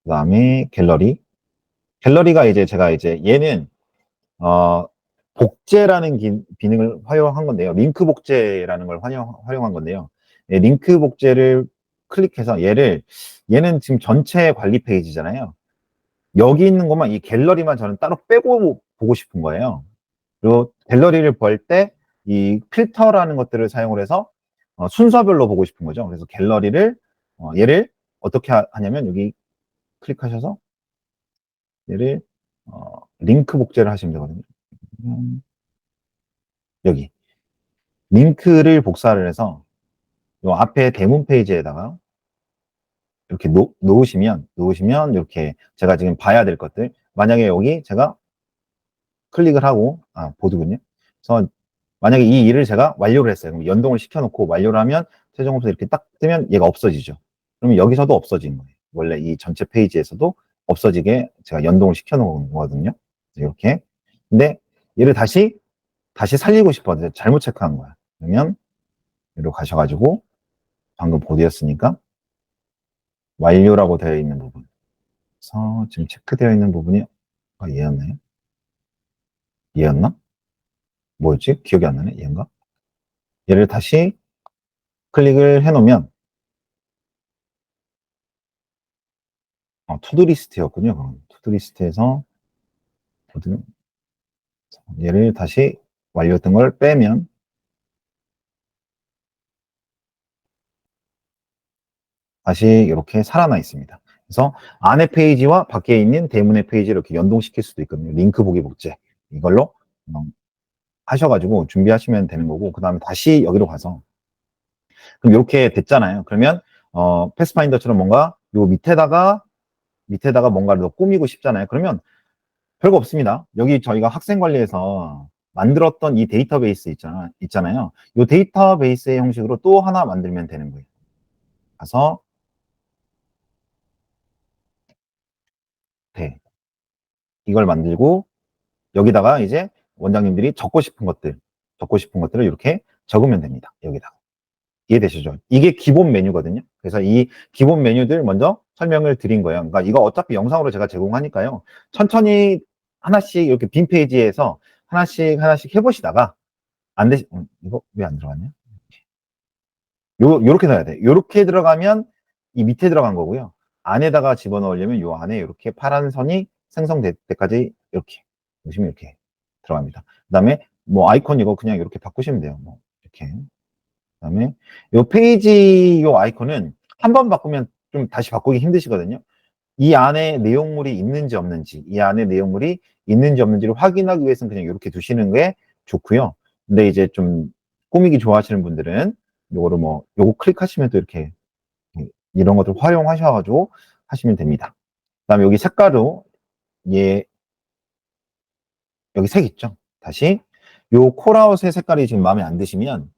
그다음에 갤러리가 이제 제가 이제 얘는 어 복제라는 기능을 활용한 건데요. 링크 복제라는 걸 활용한 건데요. 예, 링크 복제를 클릭해서 얘는 지금 전체 관리 페이지잖아요. 여기 있는 것만 이 갤러리만 저는 따로 빼고 보고 싶은 거예요. 그리고 갤러리를 볼 때 이 필터라는 것들을 사용을 해서 순서별로 보고 싶은 거죠. 그래서 갤러리를 얘를 어떻게 하냐면 여기 클릭하셔서 얘를 링크 복제를 하시면 되거든요. 여기 링크를 복사를 해서 요 앞에 대문 페이지에다가 이렇게 놓으시면 이렇게 제가 지금 봐야 될 것들 만약에 여기 제가 클릭을 하고 보드군요. 그래서 만약에 이 일을 제가 완료를 했어요. 그럼 연동을 시켜놓고 완료를 하면 최종 검사 이렇게 딱 뜨면 얘가 없어지죠. 그러면 여기서도 없어지는 거예요. 원래 이 전체 페이지에서도 없어지게 제가 연동을 시켜놓은 거거든요. 이렇게. 근데 얘를 다시 살리고 싶어요. 잘못 체크한 거야. 그러면 여기로 가셔가지고 방금 보드였으니까 완료라고 되어 있는 부분. 그래서 지금 체크되어 있는 부분이 얘였나요? 얘였나? 뭐였지? 기억이 안 나네. 얘인가? 얘를 다시 클릭을 해놓으면 투두리스트였군요. 그럼 투두리스트에서 얘를 다시 완료했던 걸 빼면 다시 이렇게 살아나 있습니다. 그래서 안에 페이지와 밖에 있는 대문의 페이지를 이렇게 연동시킬 수도 있거든요. 링크 보기 복제 이걸로 하셔가지고 준비하시면 되는 거고 그 다음에 다시 여기로 가서 그럼 이렇게 됐잖아요. 그러면 패스파인더처럼 뭔가 요 밑에다가 뭔가를 더 꾸미고 싶잖아요. 그러면 별거 없습니다. 여기 저희가 학생관리에서 만들었던 이 데이터베이스 있잖아요. 이 데이터베이스의 형식으로 또 하나 만들면 되는 거예요. 가서 이걸 만들고 여기다가 이제 원장님들이 적고 싶은 것들을 이렇게 적으면 됩니다. 여기다가. 이해되시죠? 이게 기본 메뉴거든요. 그래서 이 기본 메뉴들 먼저 설명을 드린 거예요. 그러니까 이거 어차피 영상으로 제가 제공하니까요. 천천히 하나씩 이렇게 빈 페이지에서 하나씩 해보시다가 이거 왜 안 들어갔냐? 요렇게 넣어야 돼. 요렇게 들어가면 이 밑에 들어간 거고요. 안에다가 집어넣으려면 요 안에 이렇게 파란 선이 생성될 때까지 이렇게 보시면 이렇게 들어갑니다. 그 다음에 뭐 아이콘 이거 그냥 이렇게 바꾸시면 돼요. 뭐 이렇게. 그다음에 요 페이지 요 아이콘은 한 번 바꾸면 좀 다시 바꾸기 힘드시거든요. 이 안에 내용물이 있는지 없는지, 이 안에 내용물이 있는지 없는지를 확인하기 위해서는 그냥 이렇게 두시는 게 좋고요. 근데 이제 좀 꾸미기 좋아하시는 분들은 요거를 요거 클릭하시면 또 이렇게 이런 것들 활용하셔가지고 하시면 됩니다. 그다음에 여기 색깔로 얘 여기 색 있죠? 다시 요 콜아웃의 색깔이 지금 마음에 안 드시면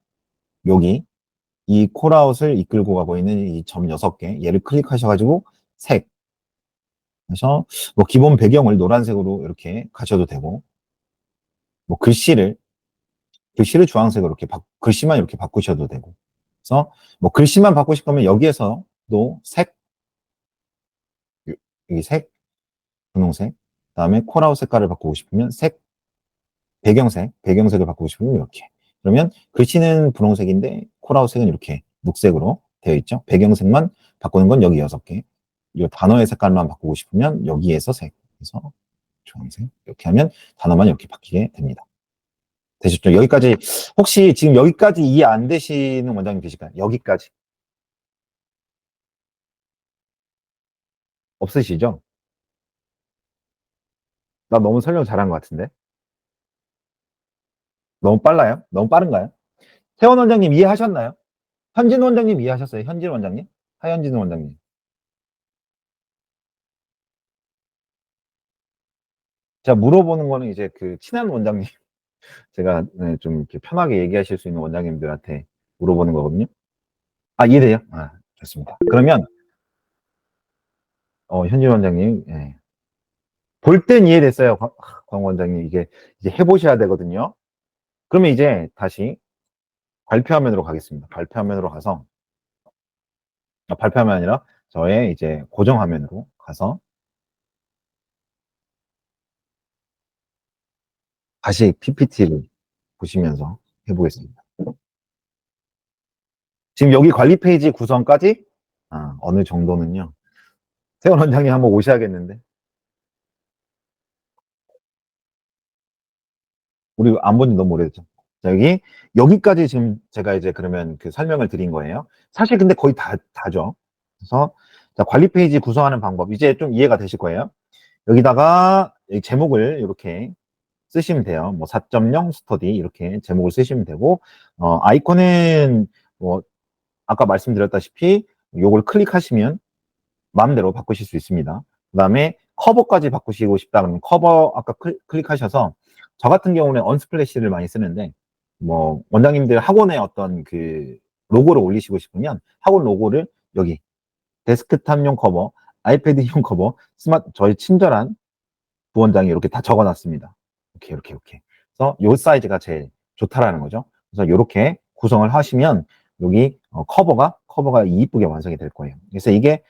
여기 이 콜아웃을 이끌고 가고 있는 이 점 6개 얘를 클릭하셔가지고 색 그래서 뭐 기본 배경을 노란색으로 이렇게 가셔도 되고 뭐 글씨를 주황색으로 이렇게 글씨만 이렇게 바꾸셔도 되고 그래서 뭐 글씨만 바꾸실 거면 여기에서도 색 여기 색, 분홍색. 그다음에 콜아웃 색깔을 바꾸고 싶으면 색, 배경색을 바꾸고 싶으면 이렇게. 그러면 글씨는 분홍색인데 콜아웃 색은 이렇게 녹색으로 되어 있죠. 배경색만 바꾸는 건 여기 6개. 이 단어의 색깔만 바꾸고 싶으면 여기에서 색. 그래서 주황색. 이렇게 하면 단어만 이렇게 바뀌게 됩니다. 되셨죠? 여기까지, 혹시 지금 여기까지 이해 안 되시는 원장님 계실까요? 여기까지. 없으시죠? 나 너무 설명 잘한 것 같은데? 너무 빨라요? 너무 빠른가요? 태원 원장님 이해하셨나요? 현진 원장님 이해하셨어요? 현진 원장님? 하현진 원장님. 제가 물어보는 거는 이제 그 친한 원장님, 제가 네, 좀 이렇게 편하게 얘기하실 수 있는 원장님들한테 물어보는 거거든요. 아, 이해돼요? 아, 좋습니다. 그러면, 현진 원장님, 예. 볼 땐 이해됐어요. 광 원장님. 이게 이제 해보셔야 되거든요. 그러면 이제 다시 발표화면으로 가겠습니다. 발표화면으로 가서, 발표화면 아니라 저의 이제 고정화면으로 가서 다시 PPT를 보시면서 해보겠습니다. 지금 여기 관리 페이지 구성까지 어느 정도는요. 세원 원장님 한번 오셔야겠는데. 우리 안 본 지 너무 오래됐죠. 자, 여기까지 지금 제가 이제 그러면 그 설명을 드린 거예요. 사실 근데 거의 다죠. 그래서 자, 관리 페이지 구성하는 방법. 이제 좀 이해가 되실 거예요. 여기다가 제목을 이렇게 쓰시면 돼요. 뭐 4.0 스터디 이렇게 제목을 쓰시면 되고, 아이콘은 뭐 아까 말씀드렸다시피 요걸 클릭하시면 마음대로 바꾸실 수 있습니다. 그 다음에 커버까지 바꾸시고 싶다 그러면 커버 아까 클릭하셔서 저 같은 경우는 언스플래시를 많이 쓰는데 뭐 원장님들 학원에 어떤 그 로고를 올리시고 싶으면 학원 로고를 여기 데스크탑용 커버, 아이패드용 커버, 저희 친절한 부원장이 이렇게 다 적어놨습니다. 이렇게. 그래서 요 사이즈가 제일 좋다라는 거죠. 그래서 이렇게 구성을 하시면 여기 커버가 이쁘게 완성이 될 거예요. 그래서 이게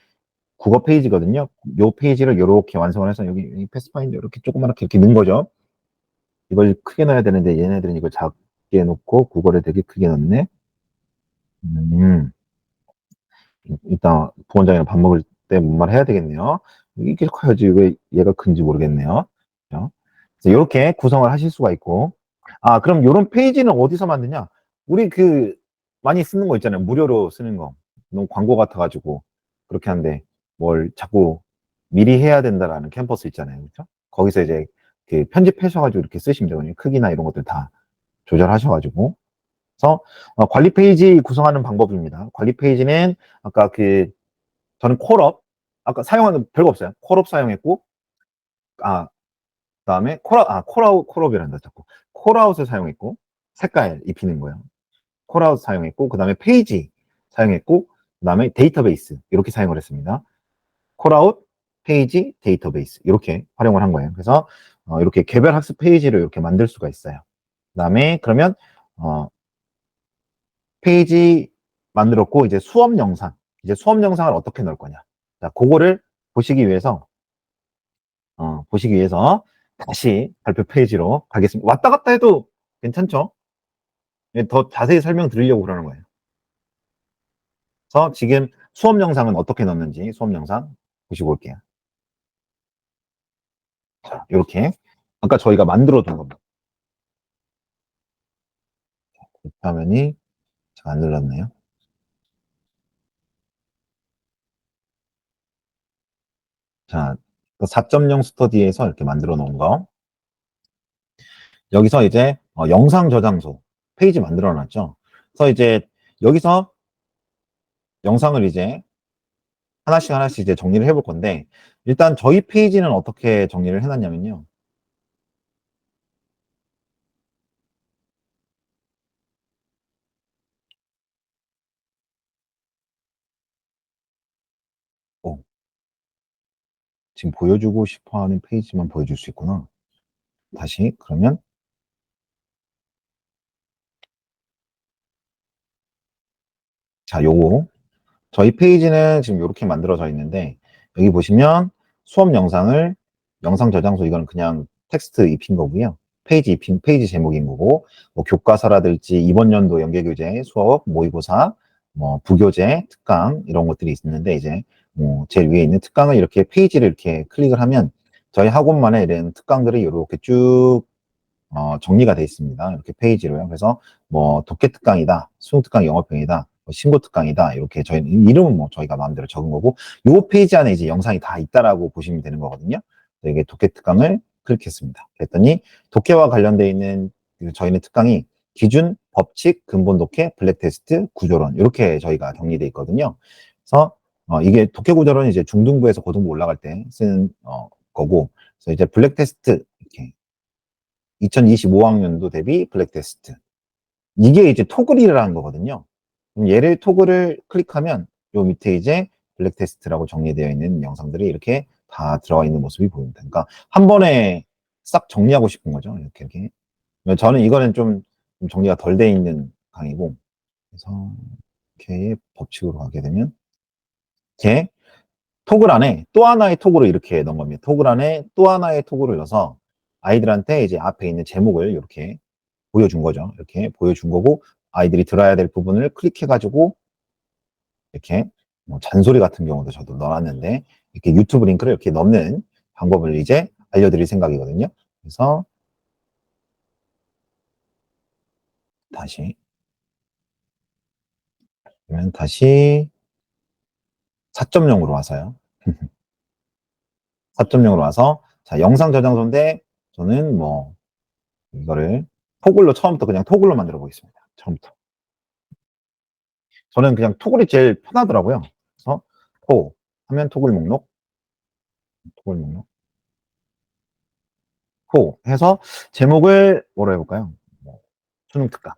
국어 페이지거든요. 요 페이지를 이렇게 완성을 해서 여기 패스파인더 이렇게 조그맣게 이렇게 넣은 거죠. 이걸 크게 넣어야 되는데 얘네들은 이걸 작게 놓고 국어를 되게 크게 넣네. 음, 이따 부원장이랑 밥 먹을 때 뭔 말 해야 되겠네요. 이게 커야지 왜 얘가 큰지 모르겠네요. 그죠? 그래서 이렇게 구성을 하실 수가 있고. 그럼 이런 페이지는 어디서 만드냐? 우리 그 많이 쓰는 거 있잖아요. 무료로 쓰는 거. 너무 광고 같아가지고 그렇게 하는데 뭘 자꾸 미리 해야 된다라는 캠퍼스 있잖아요. 그렇죠? 거기서 이제 그 편집하셔가지고 이렇게 쓰시면 되거든요. 크기나 이런 것들 다 조절하셔가지고. 그래서 관리 페이지 구성하는 방법입니다. 관리 페이지는 아까 저는 콜업 아까 사용하는 별거 없어요. 콜업 사용했고 그다음에 콜업이란다 자꾸 콜아웃을 사용했고 색깔 입히는 거예요. 콜아웃 사용했고 그다음에 페이지 사용했고 그다음에 데이터베이스 이렇게 사용을 했습니다. 콜아웃 페이지 데이터베이스 이렇게 활용을 한 거예요. 그래서 이렇게 개별 학습 페이지를 이렇게 만들 수가 있어요. 그다음에 그러면 어, 페이지 만들었고 이제 수업 영상을 어떻게 넣을 거냐. 자, 그거를 보시기 위해서 다시 발표 페이지로 가겠습니다. 왔다 갔다 해도 괜찮죠? 예, 더 자세히 설명드리려고 그러는 거예요. 그래서 지금 수업 영상은 어떻게 넣는지 수업 영상 보시고 올게요. 자, 이렇게 아까 저희가 만들어 둔 겁니다. 화면이 잘 안 눌렀네요. 자, 4.0 스터디에서 이렇게 만들어 놓은 거. 여기서 이제 영상 저장소 페이지 만들어 놨죠. 그래서 이제 여기서 영상을 이제 하나씩 이제 정리를 해볼 건데 일단 저희 페이지는 어떻게 정리를 해놨냐면요. 오, 지금 보여주고 싶어 하는 페이지만 보여줄 수 있구나. 다시 그러면 자, 요거 저희 페이지는 지금 이렇게 만들어져 있는데 여기 보시면 수업 영상을 영상 저장소 이거는 그냥 텍스트 입힌 거고요. 페이지 입힌 페이지 제목인 거고 뭐 교과서라든지 이번 연도 연계교재, 수업, 모의고사, 뭐 부교재, 특강 이런 것들이 있는데 이제 뭐 제일 위에 있는 특강을 이렇게 페이지를 이렇게 클릭을 하면 저희 학원만의 이런 특강들이 이렇게 쭉 정리가 되어 있습니다. 이렇게 페이지로요. 그래서 뭐 독해 특강이다, 수능 특강 영어편이다, 뭐 신고 특강이다 이렇게 저희 이름은 뭐 저희가 마음대로 적은 거고 요 페이지 안에 이제 영상이 다 있다라고 보시면 되는 거거든요. 이게 독해 특강을 클릭했습니다. 그랬더니 독해와 관련되어 있는 저희는 특강이 기준, 법칙, 근본 독해, 블랙 테스트, 구조론 이렇게 저희가 정리되어 있거든요. 그래서 이게 독해 구조론은 이제 중등부에서 고등부 올라갈 때 쓰는 거고, 그래서 이제 블랙 테스트 이렇게 2025학년도 대비 블랙 테스트. 이게 이제 토글이라는 거거든요. 그럼 얘를 토글을 클릭하면 요 밑에 이제 블랙 테스트라고 정리되어 있는 영상들이 이렇게 다 들어가 있는 모습이 보입니다. 그러니까 한 번에 싹 정리하고 싶은 거죠. 이렇게. 저는 이거는 좀 정리가 덜 돼 있는 강의고, 그래서 이렇게 법칙으로 가게 되면 이렇게 토글 안에 또 하나의 토글을 이렇게 넣은 겁니다. 토글 안에 또 하나의 토글을 넣어서 아이들한테 이제 앞에 있는 제목을 이렇게 보여준 거죠. 이렇게 보여준 거고 아이들이 들어야 될 부분을 클릭해가지고 이렇게 뭐 잔소리 같은 경우도 저도 넣어놨는데 이렇게 유튜브 링크를 이렇게 넣는 방법을 이제 알려드릴 생각이거든요. 그래서 다시 그러면 다시 4.0으로 와서요. 4.0으로 와서 자 영상 저장소인데 저는 뭐 이거를 토글로 처음부터 그냥 토글로 만들어 보겠습니다. 처음부터. 저는 그냥 토글이 제일 편하더라고요. 그래서 토 하면 토글 목록, 토글 목록, 토 해서 제목을 뭐로 해볼까요? 뭐, 수능 특강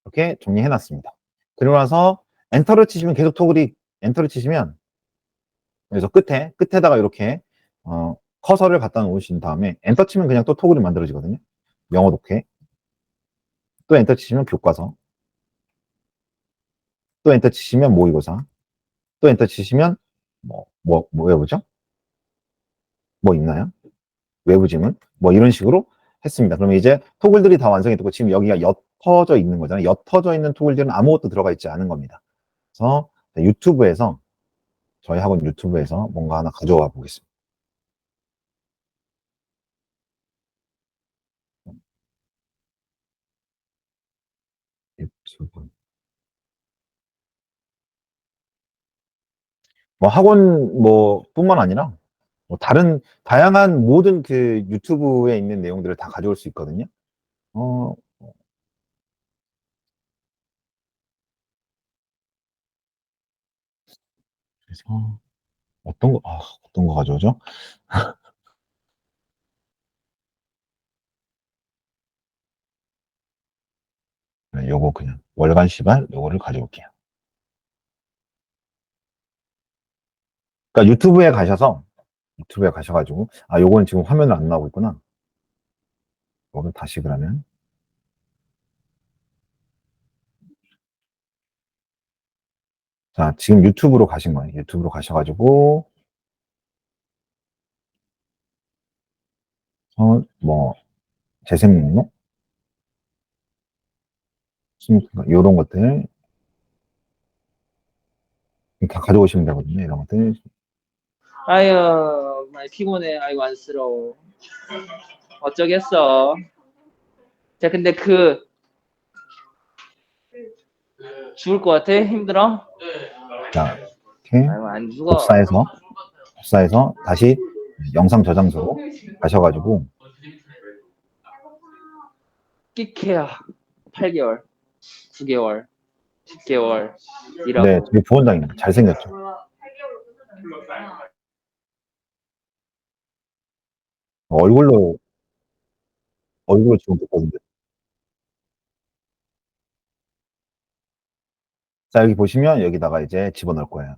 이렇게 정리해 놨습니다. 그리고 나서 엔터를 치시면 계속 토글이 엔터를 치시면 그래서 끝에다가 이렇게 커서를 갖다 놓으신 다음에 엔터 치면 그냥 또 토글이 만들어지거든요. 영어 독해 또 엔터 치시면 교과서 또 엔터 치시면 모의고사 또 엔터 치시면 뭐 외우죠? 뭐 있나요? 외부 지문 뭐 이런 식으로 했습니다. 그러면 이제 토글들이 다 완성이 되고 지금 여기가 옅어져 있는 거잖아요. 옅어져 있는 토글들은 아무것도 들어가 있지 않은 겁니다. 그래서 유튜브에서 저희 학원 유튜브에서 뭔가 하나 가져와 보겠습니다. 유튜브. 뭐 학원 뭐 뿐만 아니라 뭐 다른 다양한 모든 그 유튜브에 있는 내용들을 다 가져올 수 있거든요. 어, 그래서 어떤 거 가져오죠? 네, 요거 그냥 월간 시발 요거를 가져올게요. 그러니까 유튜브에 가셔가지고 요거는 지금 화면을 안 나오고 있구나. 요거를 다시 그러면 자 지금 유튜브로 가신 거예요. 유튜브로 가셔가지고 뭐 재생 목록 요런 것들 다 가져오시면 되거든요. 이런 것들 아유, 많이 피곤해. 아이고, 안쓰러워. 어쩌겠어. 자, 근데 죽을 것 같아? 힘들어? 자 이렇게 아이고, 안 죽어. 복사해서 다시 영상 저장소로 가셔가지고 끼케야. 8개월, 9개월, 10개월 일하고. 네 저희 부원장입니다. 잘생겼죠. 얼굴로 지금 듣거든요. 자 여기 보시면 여기다가 이제 집어넣을 거예요.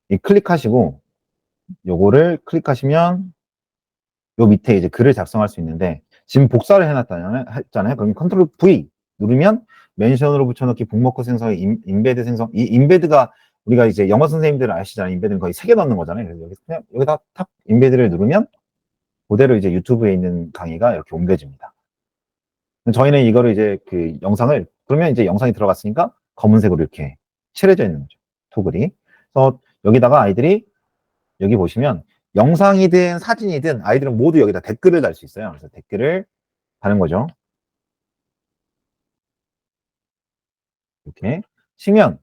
이 클릭하시고 요거를 클릭하시면 요 밑에 이제 글을 작성할 수 있는데 지금 복사를 했잖아요. 그럼 컨트롤 V 누르면 멘션으로 붙여넣기 북머크 생성의 인베드 생성 이 인베드가 우리가 이제 영어 선생님들 아시잖아요. 인베드는 거의 3개 넣는 거잖아요. 그래서 여기 그냥 여기다 탁 인베드를 누르면 그대로 이제 유튜브에 있는 강의가 이렇게 옮겨집니다. 저희는 이거를 이제 그 영상을, 그러면 이제 영상이 들어갔으니까 검은색으로 이렇게 칠해져 있는 거죠. 토글이. 그래서 여기다가 아이들이, 여기 보시면 영상이든 사진이든 아이들은 모두 여기다 댓글을 달 수 있어요. 그래서 댓글을 다는 거죠. 이렇게 치면,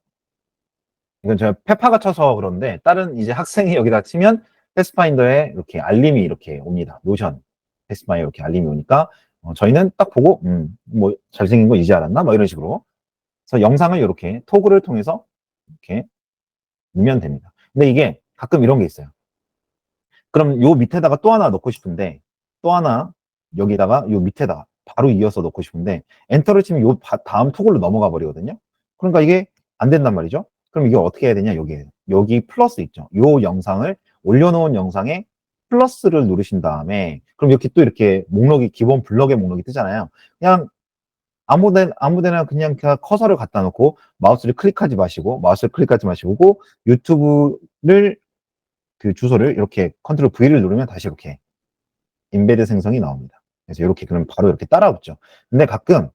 이건 제가 페파가 쳐서 그런데 다른 이제 학생이 여기다 치면 패스파인더에 이렇게 알림이 이렇게 옵니다. 노션 패스파인더 이렇게 알림이 오니까 저희는 딱 보고 뭐 잘생긴 거 이제 알았나? 뭐 이런 식으로. 그래서 영상을 이렇게 토글을 통해서 이렇게 넣으면 됩니다. 근데 이게 가끔 이런 게 있어요. 그럼 요 밑에다가 또 하나 넣고 싶은데, 또 하나 여기다가 요 밑에다가 바로 이어서 넣고 싶은데 엔터를 치면 요 다음 토글로 넘어가 버리거든요. 그러니까 이게 안 된단 말이죠. 그럼 이게 어떻게 해야 되냐? 여기 플러스 있죠. 요 영상을 올려놓은 영상에 플러스를 누르신 다음에, 그럼 이렇게 또 이렇게 목록이, 기본 블럭의 목록이 뜨잖아요. 그냥 아무데나 그냥 커서를 갖다 놓고 마우스를 클릭하지 마시고 유튜브를 그 주소를 이렇게 컨트롤 V를 누르면 다시 이렇게 인베드 생성이 나옵니다. 그래서 이렇게 그럼 바로 이렇게 따라붙죠. 근데 가끔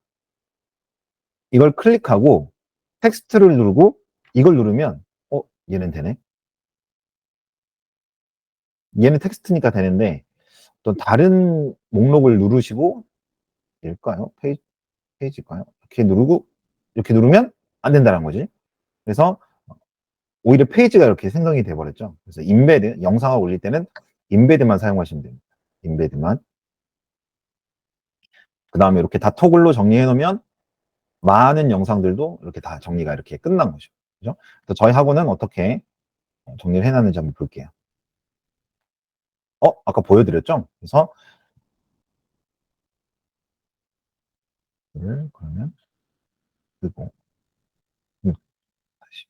이걸 클릭하고 텍스트를 누르고 이걸 누르면 얘는 되네. 얘는 텍스트니까 되는데 또 다른 목록을 누르시고, 일까요? 페이지일까요? 이렇게 누르고 이렇게 누르면 안 된다는 거지. 그래서 오히려 페이지가 이렇게 생성이 돼 버렸죠. 그래서 인베드, 영상을 올릴 때는 인베드만 사용하시면 됩니다. 인베드만. 그 다음에 이렇게 다 토글로 정리해 놓으면 많은 영상들도 이렇게 다 정리가 이렇게 끝난 거죠. 그죠? 그래서 저희 학원은 어떻게 정리를 해놨는지 한번 볼게요. 아까 보여드렸죠? 그래서 그러면 그리고 다시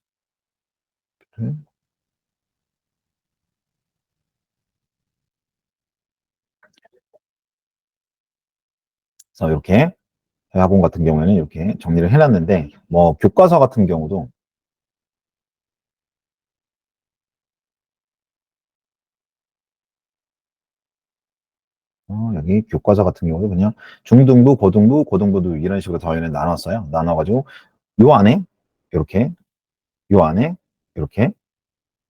그래서 이렇게 저희 학원 같은 경우에는 이렇게 정리를 해놨는데, 뭐 교과서 같은 경우도 여기 교과서 같은 경우도 그냥 중등부, 고등부, 고등부도 이런 식으로 저희는 나눴어요. 나눠가지고 요 안에 이렇게, 요 안에 이렇게,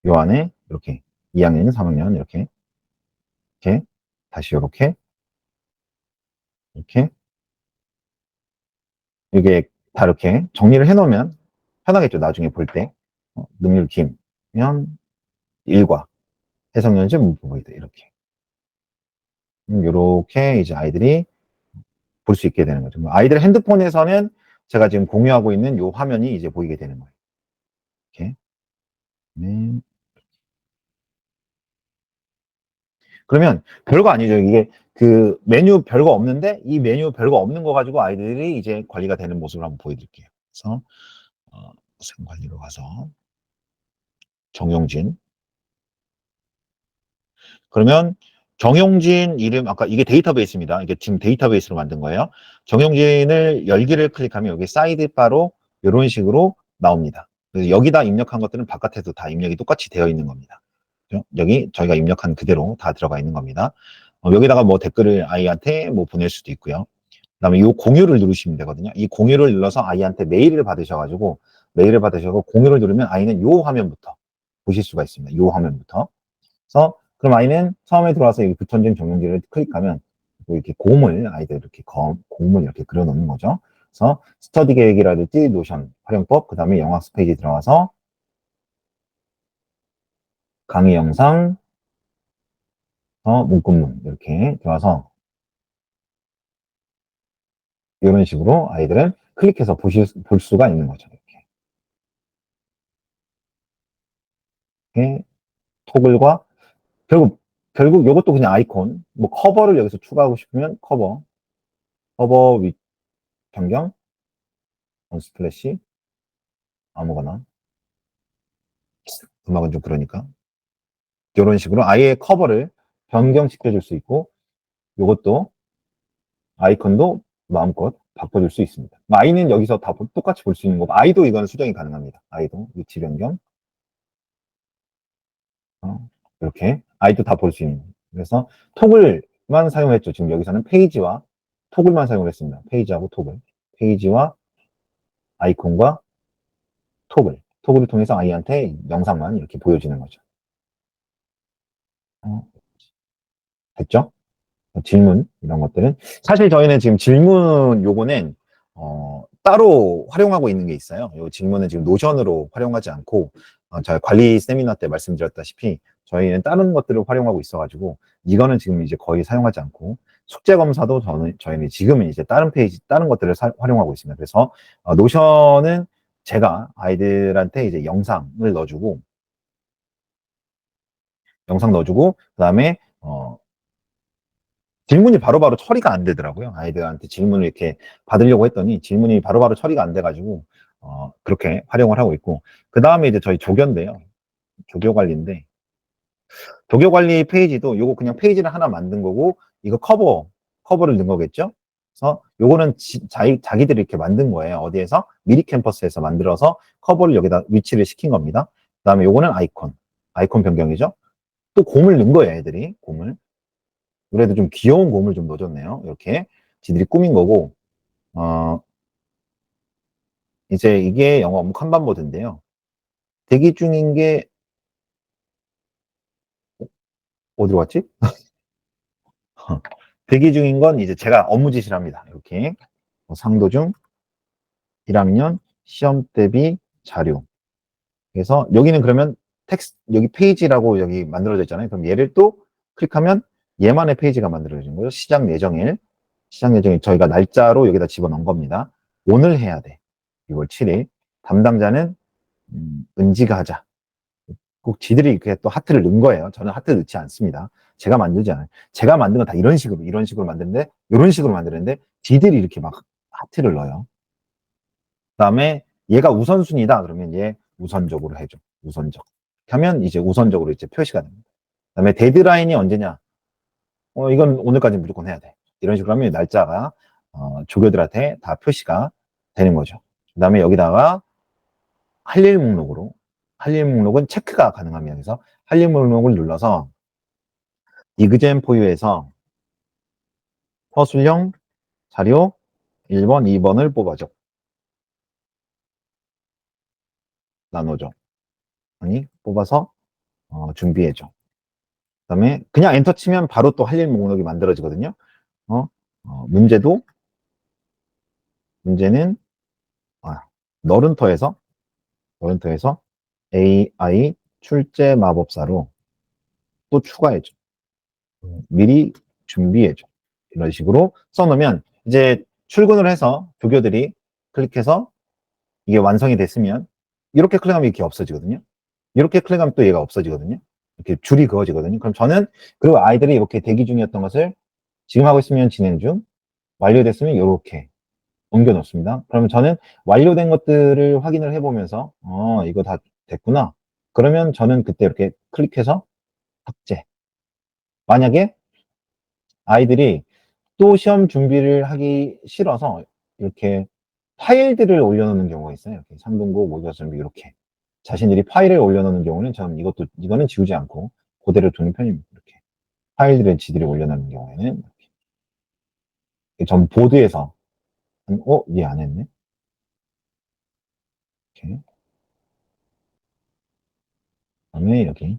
요 안에 이렇게 2학년, 3학년 이렇게 다시 이렇게 이게 다 이렇게 정리를 해놓으면 편하겠죠. 나중에 볼 때. 능률 김면 일과 해석연습 문법이다 이렇게. 이렇게 이제 아이들이 볼 수 있게 되는 거죠. 아이들 핸드폰에서는 제가 지금 공유하고 있는 요 화면이 이제 보이게 되는 거예요. 이렇게. 네. 그러면 별거 아니죠. 이게 그 메뉴 별거 없는데 이 메뉴 별거 없는 거 가지고 아이들이 이제 관리가 되는 모습을 한번 보여드릴게요. 그래서 생관리로 가서 정용진. 그러면 정용진 이름, 아까 이게 데이터베이스입니다. 이게 지금 데이터베이스로 만든 거예요. 정용진을 열기를 클릭하면 여기 사이드바로 이런 식으로 나옵니다. 그래서 여기다 입력한 것들은 바깥에도 다 입력이 똑같이 되어 있는 겁니다. 여기 저희가 입력한 그대로 다 들어가 있는 겁니다. 여기다가 뭐 댓글을 아이한테 뭐 보낼 수도 있고요. 그다음에 이 공유를 누르시면 되거든요. 이 공유를 눌러서 아이한테 메일을 받으셔서 공유를 누르면 아이는 요 화면부터 보실 수가 있습니다. 요 화면부터. 그래서 그럼 아이는 처음에 들어와서 여기 부천진 정용지를 클릭하면 뭐 이렇게 아이들 이렇게 곰을 이렇게 그려놓는 거죠. 그래서 스터디 계획이라든지 노션 활용법, 그 다음에 영학습 페이지 들어가서 강의 영상, 문구문 이렇게 들어가서 이런 식으로 아이들은 클릭해서 볼 수가 있는 거죠. 이렇게 토글과 결국 이것도 그냥 아이콘, 뭐 커버를 여기서 추가하고 싶으면 커버 윗 변경, 언스플래시 아무거나. 음악은 좀 그러니까 이런 식으로 아예 커버를 변경시켜 줄 수 있고, 이것도 아이콘도 마음껏 바꿔줄 수 있습니다. 아이는 여기서 다 똑같이 볼 수 있는 거고, 아이도 이건 수정이 가능합니다. 아이도 위치 변경, 이렇게 아이도 다 볼 수 있는. 그래서 톡을만 사용했죠. 지금 여기서는 페이지와 톡을만 사용을 했습니다. 페이지하고 톡을. 페이지와 아이콘과 톡을 통해서 아이한테 영상만 이렇게 보여주는 거죠. 됐죠? 질문 이런 것들은 사실 저희는 지금 질문 요거는 따로 활용하고 있는 게 있어요. 요 질문은 지금 노션으로 활용하지 않고 저희 관리 세미나 때 말씀드렸다시피 저희는 다른 것들을 활용하고 있어가지고 이거는 지금 이제 거의 사용하지 않고 숙제 검사도 저희는 지금은 이제 다른 페이지 다른 것들을 활용하고 있습니다. 그래서 노션은 제가 아이들한테 이제 영상 넣어주고 그다음에 질문이 바로바로 처리가 안 되더라고요. 아이들한테 질문을 이렇게 받으려고 했더니 질문이 바로바로 처리가 안 돼가지고, 그렇게 활용을 하고 있고. 그 다음에 이제 저희 조교인데요. 조교 관리인데, 조교 관리 페이지도 요거 그냥 페이지를 하나 만든 거고, 이거 커버를 넣은 거겠죠? 그래서 요거는 자기들이 이렇게 만든 거예요. 어디에서? 미리 캠퍼스에서 만들어서 커버를 여기다 위치를 시킨 겁니다. 그 다음에 요거는 아이콘 변경이죠. 또 곰을 넣은 거예요, 애들이. 곰을. 그래도 좀 귀여운 곰을 좀 넣어줬네요. 이렇게 지들이 꾸민 거고 이제 이게 영어 업무 칸반보드인데요. 대기 중인 게 어디로 갔지? 대기 중인 건 이제 제가 업무 지시를 합니다. 이렇게 상도중 1학년 시험 대비 자료. 그래서 여기는 그러면 여기 페이지라고 여기 만들어져 있잖아요. 그럼 얘를 또 클릭하면 얘만의 페이지가 만들어진 거예요. 시작 예정일 저희가 날짜로 여기다 집어넣은 겁니다. 오늘 해야 돼. 6월 7일. 담당자는 은지가 하자. 꼭 지들이 이렇게 또 하트를 넣은 거예요. 저는 하트 넣지 않습니다. 제가 만들지 않아요. 제가 만든 건 다 이런 식으로 만드는데, 이런 식으로 만드는데, 지들이 이렇게 막 하트를 넣어요. 그 다음에 얘가 우선순위다. 그러면 얘 우선적으로 해줘. 우선적. 하면 이제 우선적으로 이제 표시가 됩니다. 그 다음에 데드라인이 언제냐? 이건 오늘까지 무조건 해야 돼. 이런 식으로 하면 날짜가, 조교들한테 다 표시가 되는 거죠. 그 다음에 여기다가 할 일 목록으로 할 일 목록은 체크가 가능합니다. 그래서 할 일 목록을 눌러서 이그젠 포유에서 서술형 자료 1번, 2번을 뽑아줘. 나눠줘. 아니, 뽑아서 준비해줘. 그 다음에 그냥 엔터 치면 바로 또 할 일 목록이 만들어지거든요. 문제는 너른터에서 AI 출제 마법사로 또 추가해줘. 미리 준비해줘. 이런 식으로 써놓으면 이제 출근을 해서 조교들이 클릭해서 이게 완성이 됐으면 이렇게 클릭하면 이렇게 없어지거든요. 이렇게 클릭하면 또 얘가 없어지거든요. 이렇게 줄이 그어지거든요. 그럼 저는 그리고 아이들이 이렇게 대기 중이었던 것을 지금 하고 있으면 진행 중, 완료됐으면 이렇게 옮겨 놓습니다. 그러면 저는 완료된 것들을 확인을 해보면서 이거 다 됐구나. 그러면 저는 그때 이렇게 클릭해서 삭제. 만약에 아이들이 또 시험 준비를 하기 싫어서 이렇게 파일들을 올려놓는 경우가 있어요. 이렇게 상동고, 모의고사 준비 이렇게 자신들이 파일을 올려놓는 경우는 저는 이거는 지우지 않고 그대로 두는 편입니다. 이렇게 파일들을 지들이 올려놓는 경우에는 전 보드에서 얘 안 했네. 이렇게 그다음에 여기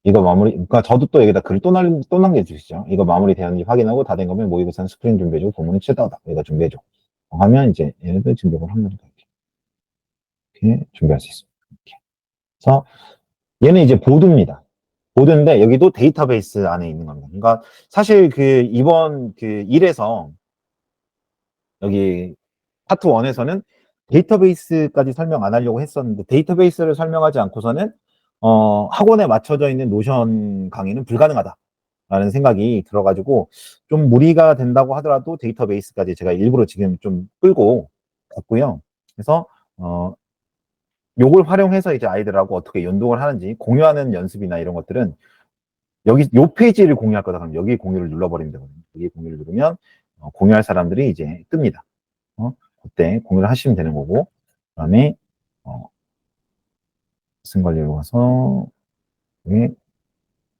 이거 마무리. 그러니까 저도 또 여기다 글을 또 남겨주시죠. 이거 마무리 되었는지 확인하고 다 된 거면 모의고사는 스크린 준비해주고 본문은 최다하다. 여기다 준비해줘. 하면 이제 얘네들 진도를 한 번더 이렇게 준비할 수 있습니다. 이렇게. 그래서 얘는 이제 보드입니다. 보드인데 여기도 데이터베이스 안에 있는 겁니다. 그러니까 사실 이번 1에서 여기 파트 1에서는 데이터베이스까지 설명 안 하려고 했었는데 데이터베이스를 설명하지 않고서는 학원에 맞춰져 있는 노션 강의는 불가능하다라는 생각이 들어가지고 좀 무리가 된다고 하더라도 데이터베이스까지 제가 일부러 지금 좀 끌고 갔고요. 그래서 요걸 활용해서 이제 아이들하고 어떻게 연동을 하는지 공유하는 연습이나 이런 것들은 요 페이지를 공유할 거다 그러면 여기 공유를 눌러버리면 되거든요. 여기 공유를 누르면 공유할 사람들이 이제 뜹니다. 그때 공유를 하시면 되는 거고, 그 다음에, 승관리로 가서,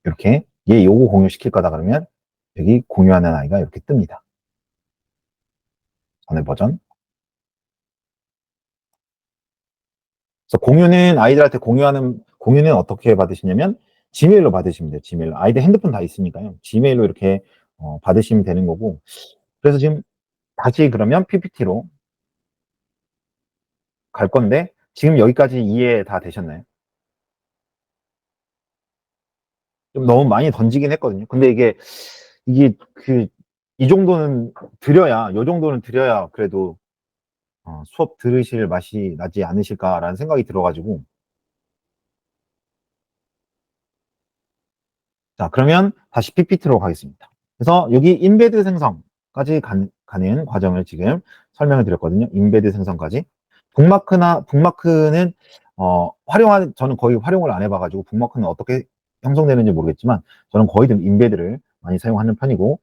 이렇게 얘 요거 공유시킬 거다 그러면 여기 공유하는 아이가 이렇게 뜹니다. 전에 버전. 그래서 공유는 아이들한테 공유는 어떻게 받으시냐면 지메일로 받으시면 돼요. 지메일로. 아이들 핸드폰 다 있으니까요. 지메일로 이렇게 받으시면 되는 거고. 그래서 지금 다시 그러면 PPT로 갈 건데 지금 여기까지 이해 다 되셨나요? 좀 너무 많이 던지긴 했거든요. 근데 이게 이 정도는 요 정도는 드려야 그래도 수업 들으실 맛이 나지 않으실까라는 생각이 들어가지고. 자, 그러면 다시 PPT로 가겠습니다. 그래서 여기 인베드 생성까지 가는 과정을 지금 설명을 드렸거든요. 인베드 생성까지. 북마크는, 저는 거의 활용을 안 해봐가지고, 북마크는 어떻게 형성되는지 모르겠지만, 저는 거의 좀 인베드를 많이 사용하는 편이고,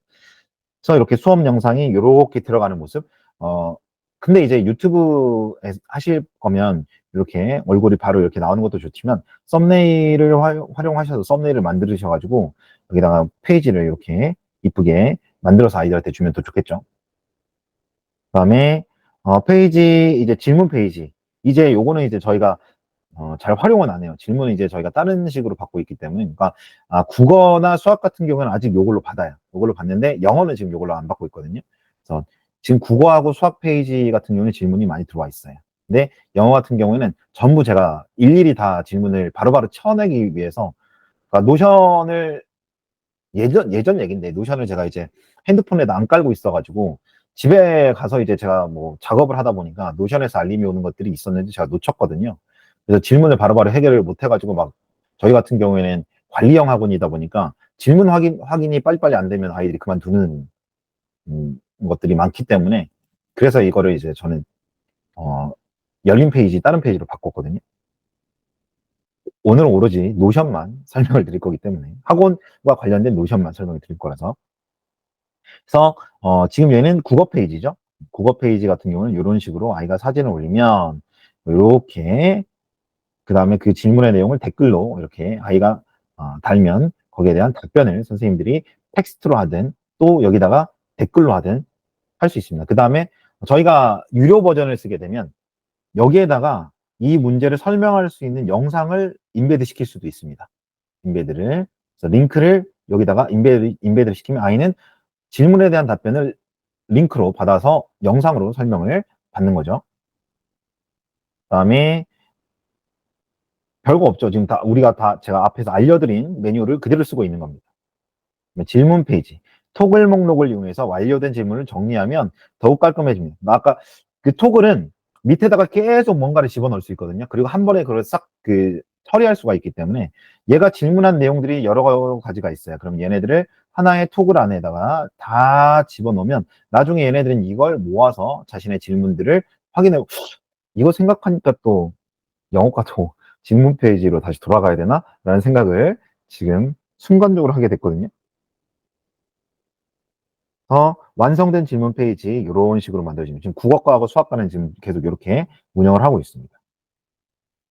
그래서 이렇게 수업 영상이 이렇게 들어가는 모습. 어, 근데 이제 유튜브에 하실 거면 이렇게 얼굴이 바로 이렇게 나오는 것도 좋지만 썸네일을 활용하셔서 썸네일을 만드셔가지고 여기다가 페이지를 이렇게 이쁘게 만들어서 아이들한테 주면 더 좋겠죠. 그다음에 페이지 이제 질문 페이지. 이제 요거는 이제 저희가 잘 활용은 안 해요. 질문은 이제 저희가 다른 식으로 받고 있기 때문에. 그러니까, 국어나 수학 같은 경우는 아직 요걸로 받아요. 요걸로 받는데, 영어는 지금 요걸로 안 받고 있거든요. 그래서 지금 국어하고 수학 페이지 같은 경우는 질문이 많이 들어와 있어요. 근데 영어 같은 경우에는 전부 제가 일일이 다 질문을 바로바로 쳐내기 위해서, 그러니까 노션을 예전 얘기인데 노션을 제가 이제 핸드폰에다 안 깔고 있어가지고 집에 가서 이제 제가 뭐 작업을 하다 보니까 노션에서 알림이 오는 것들이 있었는데 제가 놓쳤거든요. 그래서 질문을 바로바로 해결을 못 해가지고 막 저희 같은 경우에는 관리형 학원이다 보니까 질문 확인이 빨리빨리 안 되면 아이들이 그만두는 것들이 많기 때문에 그래서 이거를 이제 저는 어, 열린 페이지 다른 페이지로 바꿨거든요. 오늘은 오로지 노션만 설명을 드릴 거기 때문에 학원과 관련된 노션만 설명을 드릴 거라서. 그래서 지금 얘는 국어 페이지죠. 국어 페이지 같은 경우는 이런 식으로 아이가 사진을 올리면 이렇게 그 다음에 그 질문의 내용을 댓글로 이렇게 아이가 달면 거기에 대한 답변을 선생님들이 텍스트로 하든 또 여기다가 댓글로 하든 할 수 있습니다. 그 다음에 저희가 유료 버전을 쓰게 되면 여기에다가 이 문제를 설명할 수 있는 영상을 인베드 시킬 수도 있습니다. 인베드를. 그래서 링크를 여기다가 인베드를 시키면 아이는 질문에 대한 답변을 링크로 받아서 영상으로 설명을 받는 거죠. 그다음에 별거 없죠. 지금 우리가 제가 앞에서 알려드린 메뉴를 그대로 쓰고 있는 겁니다. 질문 페이지. 토글 목록을 이용해서 완료된 질문을 정리하면 더욱 깔끔해집니다. 아까 그 토글은 밑에다가 계속 뭔가를 집어넣을 수 있거든요. 그리고 한 번에 그걸 싹 처리할 수가 있기 때문에 얘가 질문한 내용들이 여러 가지가 있어요. 그럼 얘네들을 하나의 토글 안에다가 다 집어넣으면 나중에 얘네들은 이걸 모아서 자신의 질문들을 확인해. 이거 생각하니까 또 영어과도 질문 페이지로 다시 돌아가야 되나? 라는 생각을 지금 순간적으로 하게 됐거든요. 완성된 질문 페이지 이런 식으로 만들어지면 지금 국어과하고 수학과는 지금 계속 이렇게 운영을 하고 있습니다.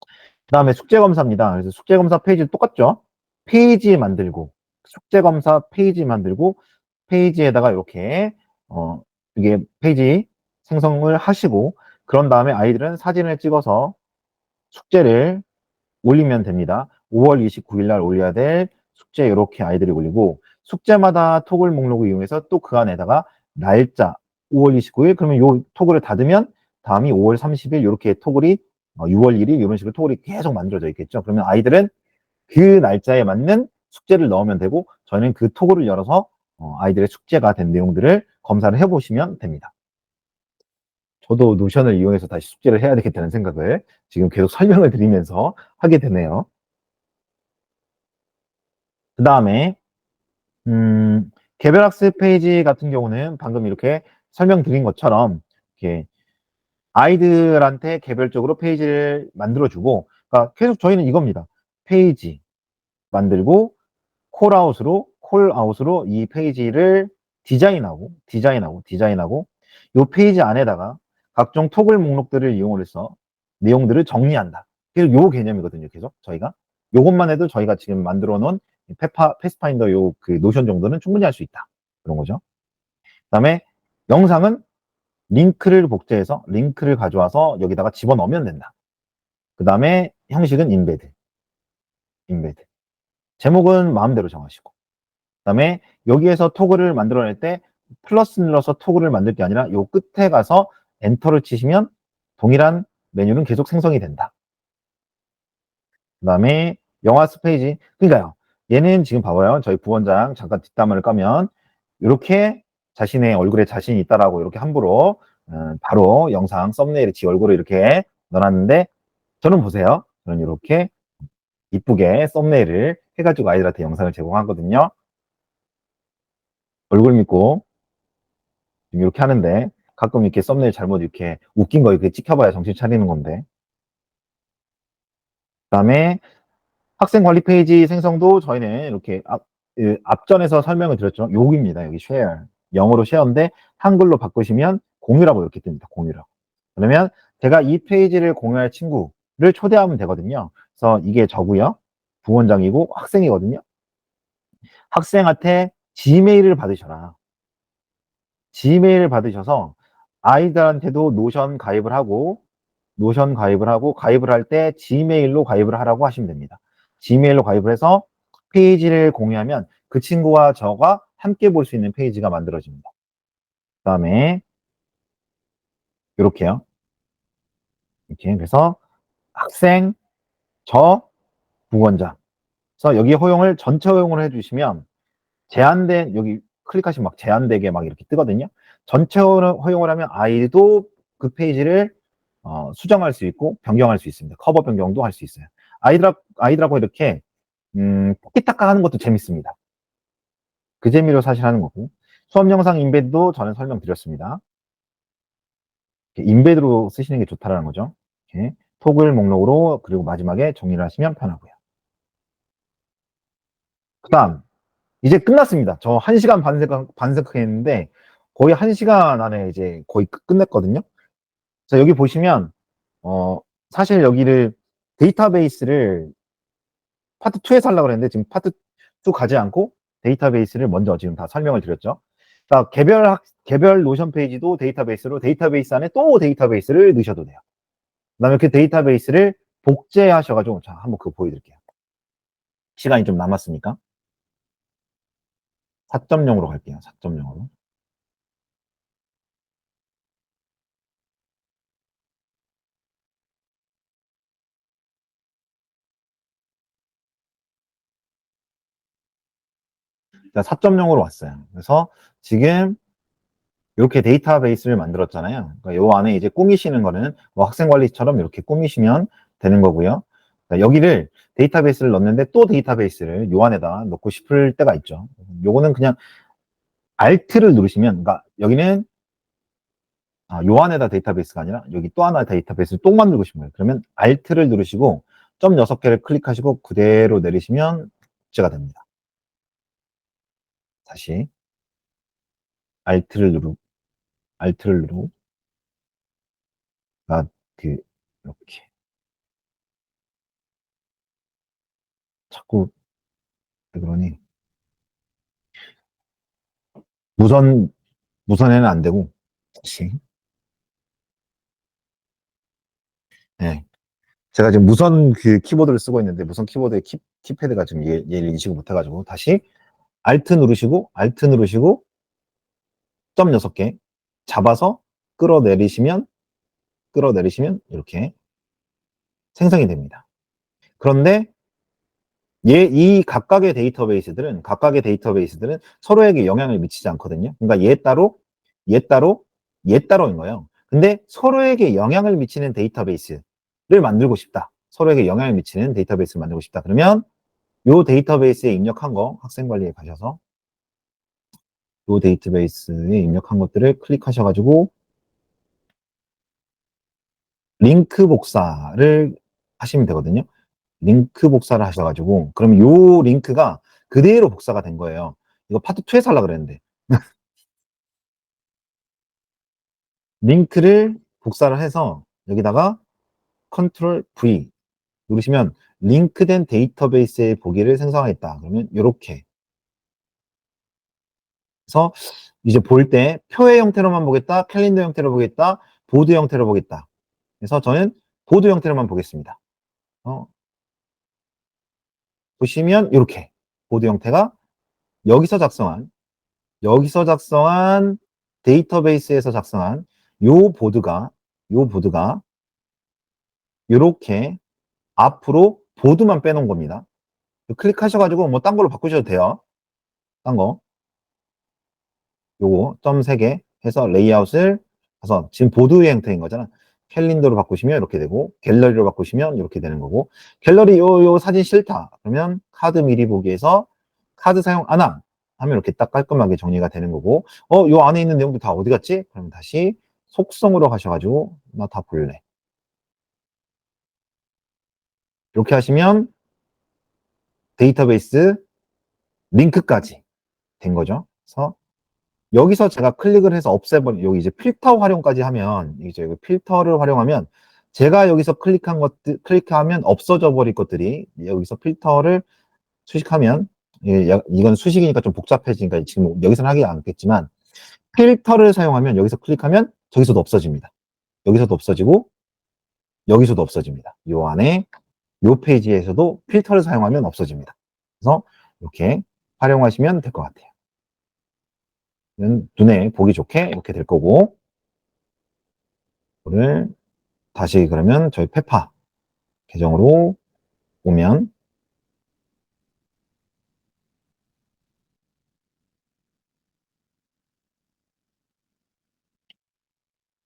그 다음에 숙제검사입니다. 그래서 숙제검사 페이지 똑같죠? 페이지 만들고 숙제검사 페이지 만들고 페이지에다가 이렇게 이게 페이지 생성을 하시고 그런 다음에 아이들은 사진을 찍어서 숙제를 올리면 됩니다. 5월 29일 날 올려야 될 숙제 이렇게 아이들이 올리고 숙제마다 토글 목록을 이용해서 또 그 안에다가 날짜 5월 29일 그러면 요 토글을 닫으면 다음이 5월 30일 이렇게 토글이 6월 1일 이런 식으로 토글이 계속 만들어져 있겠죠. 그러면 아이들은 그 날짜에 맞는 숙제를 넣으면 되고 저희는 그 토글을 열어서 아이들의 숙제가 된 내용들을 검사를 해보시면 됩니다. 저도 노션을 이용해서 다시 숙제를 해야 되겠다는 생각을 지금 계속 설명을 드리면서 하게 되네요. 그 다음에 개별학습 페이지 같은 경우는 방금 이렇게 설명드린 것처럼 이렇게 아이들한테 개별적으로 페이지를 만들어주고, 그러니까 계속 저희는 이겁니다. 페이지 만들고 콜아웃으로 이 페이지를 디자인하고 이 페이지 안에다가 각종 토글 목록들을 이용을 해서 내용들을 정리한다. 계속 요 개념이거든요. 계속 저희가 요것만 해도 저희가 지금 만들어 놓은 패스파인더 요 그 노션 정도는 충분히 할 수 있다. 그런 거죠. 그다음에 영상은 링크를 복제해서 링크를 가져와서 여기다가 집어넣으면 된다. 그다음에 형식은 인베드. 제목은 마음대로 정하시고. 그다음에 여기에서 토글을 만들어낼 때 플러스 눌러서 토글을 만들 게 아니라 요 끝에 가서 엔터를 치시면 동일한 메뉴는 계속 생성이 된다. 그다음에 영화 스페이지. 그러니까요. 얘는 지금 봐봐요. 저희 부원장 잠깐 뒷담화를 까면 이렇게 자신의 얼굴에 자신이 있다라고 이렇게 함부로 바로 영상 썸네일에 지 얼굴을 이렇게 넣어놨는데 저는 보세요. 저는 이렇게 이쁘게 썸네일을 해가지고 아이들한테 영상을 제공하거든요. 얼굴 믿고 이렇게 하는데 가끔 이렇게 썸네일 잘못 이렇게 웃긴 거 이렇게 찍혀봐야 정신 차리는 건데. 그다음에 학생 관리 페이지 생성도 저희는 이렇게 앞전에서 설명을 드렸죠. 여기입니다. 여기 share. 영어로 share인데 한글로 바꾸시면 공유라고 이렇게 뜹니다. 공유라고. 그러면 제가 이 페이지를 공유할 친구를 초대하면 되거든요. 그래서 이게 저고요. 부원장이고 학생이거든요. 학생한테 지메일을 받으셔라. 지메일을 받으셔서 아이들한테도 노션 가입을 하고 가입을 할 때 지메일로 가입을 하라고 하시면 됩니다. 지메일로 가입을 해서 페이지를 공유하면 그 친구와 저가 함께 볼 수 있는 페이지가 만들어집니다. 그 다음에 이렇게요. 이렇게 그래서 학생, 저, 부원장. 그래서 여기 허용을 전체 허용을 해주시면 제한된 여기 클릭하시면 막 제한되게 막 이렇게 뜨거든요. 전체 허용을 하면 아이도 그 페이지를 수정할 수 있고 변경할 수 있습니다. 커버 변경도 할 수 있어요. 아이들하고 이렇게 티키타카 하는 것도 재밌습니다. 그 재미로 사실 하는 거고. 수업 영상 인베드도 저는 설명드렸습니다. 인베드로 쓰시는 게 좋다라는 거죠. 이렇게 토글 목록으로 그리고 마지막에 정리를 하시면 편하고요. 그 다음 이제 끝났습니다. 저 1시간 반색했는데 거의 1시간 안에 이제 거의 끝냈거든요. 자, 여기 보시면 사실 여기를 데이터베이스를 파트 2에서 하려고 그랬는데 지금 파트 2 가지 않고 데이터베이스를 먼저 지금 다 설명을 드렸죠. 자, 개별 노션 페이지도 데이터베이스로 데이터베이스 안에 또 데이터베이스를 넣으셔도 돼요. 그다음에 그 데이터베이스를 복제하셔가지고 자, 한번 그거 보여드릴게요. 시간이 좀 남았으니까 4.0으로 갈게요. 4.0으로. 자, 4.0으로 왔어요. 그래서 지금 이렇게 데이터베이스를 만들었잖아요. 그러니까 요 안에 이제 꾸미시는 거는 뭐 학생 관리처럼 이렇게 꾸미시면 되는 거고요. 그러니까 여기를 데이터베이스를 넣는데 또 데이터베이스를 요 안에다 넣고 싶을 때가 있죠. 요거는 그냥 Alt를 누르시면, 그러니까 여기는 요 안에다 데이터베이스가 아니라 여기 또 하나 데이터베이스를 또 만들고 싶은 거예요. 그러면 Alt를 누르시고 점 6개를 클릭하시고 그대로 내리시면 복제가 됩니다. 다시 Alt를 누르고 이렇게 자꾸 왜 그러니 무선에는 안 되고 다시 네. 제가 지금 무선 그 키보드를 쓰고 있는데 무선 키보드의 키패드가 지금 얘를 인식을 못해가지고 다시 Alt 누르시고 점 6개 잡아서 끌어내리시면 이렇게 생성이 됩니다. 그런데 이 각각의 데이터베이스들은 서로에게 영향을 미치지 않거든요. 그러니까 얘 따로인 거예요. 근데 서로에게 영향을 미치는 데이터베이스를 만들고 싶다. 서로에게 영향을 미치는 데이터베이스를 만들고 싶다. 그러면 요 데이터베이스에 입력한 거 학생 관리에 가셔서 요 데이터베이스에 입력한 것들을 클릭하셔가지고 링크 복사를 하시면 되거든요. 링크 복사를 하셔가지고 그러면 요 링크가 그대로 복사가 된 거예요. 이거 파트 2에서 하려고 그랬는데 링크를 복사를 해서 여기다가 컨트롤 V 누르시면 링크된 데이터베이스의 보기를 생성하겠다. 그러면 이렇게. 그래서 이제 볼 때 표의 형태로만 보겠다, 캘린더 형태로 보겠다, 보드 형태로 보겠다. 그래서 저는 보드 형태로만 보겠습니다. 보시면 이렇게 보드 형태가 여기서 작성한 데이터베이스에서 작성한 요 보드가 이렇게 앞으로 보드만 빼놓은 겁니다. 클릭하셔가지고 뭐 딴 걸로 바꾸셔도 돼요. 딴 거. 요거 점 3개 해서 레이아웃을 해서 지금 보드의 형태인 거잖아. 캘린더로 바꾸시면 이렇게 되고 갤러리로 바꾸시면 이렇게 되는 거고 갤러리 요 사진 싫다. 그러면 카드 미리 보기에서 카드 사용 안 함. 하면 이렇게 딱 깔끔하게 정리가 되는 거고 요 안에 있는 내용도 다 어디 갔지? 그럼 다시 속성으로 가셔가지고 나 다 볼래. 이렇게 하시면 데이터베이스 링크까지 된 거죠. 그래서 여기서 제가 클릭을 해서 없애버린, 여기 이제 필터 활용까지 하면, 이제 필터를 활용하면, 제가 여기서 클릭하면 없어져 버릴 것들이, 여기서 필터를 수식하면, 이건 수식이니까 좀 복잡해지니까 지금 여기서는 하기 않겠지만, 필터를 사용하면 여기서 클릭하면 저기서도 없어집니다. 여기서도 없어지고, 여기서도 없어집니다. 요 안에, 요 페이지에서도 필터를 사용하면 없어집니다. 그래서 이렇게 활용하시면 될 것 같아요. 눈에 보기 좋게 이렇게 될 거고, 이거를 다시 그러면 저희 페파 계정으로 오면,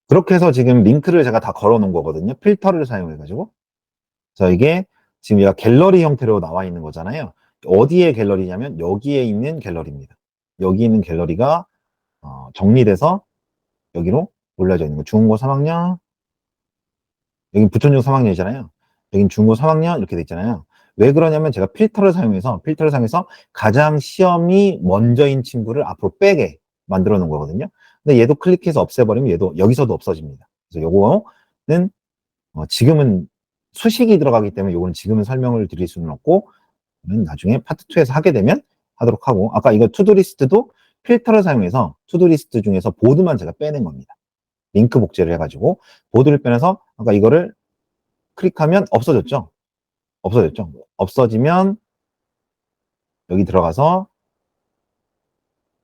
그렇게 해서 지금 링크를 제가 다 걸어 놓은 거거든요. 필터를 사용해가지고. 자, 이게 지금 얘가 갤러리 형태로 나와 있는 거잖아요. 어디에 갤러리냐면 여기에 있는 갤러리입니다. 여기 있는 갤러리가 정리돼서 여기로 올려져 있는 거. 중고 3학년, 여기 부천중 3학년이잖아요. 여긴 중고 3학년 이렇게 돼 있잖아요. 왜 그러냐면 제가 필터를 사용해서 가장 시험이 먼저인 친구를 앞으로 빼게 만들어 놓은 거거든요. 근데 얘도 클릭해서 없애버리면 얘도 여기서도 없어집니다. 그래서 요거는 지금은 수식이 들어가기 때문에 요거는 지금은 설명을 드릴 수는 없고 나중에 파트 2에서 하게 되면 하도록 하고, 아까 이거 투두리스트도 필터를 사용해서 투두리스트 중에서 보드만 제가 빼낸 겁니다. 링크 복제를 해가지고 보드를 빼내서 아까 이거를 클릭하면 없어졌죠. 없어지면 여기 들어가서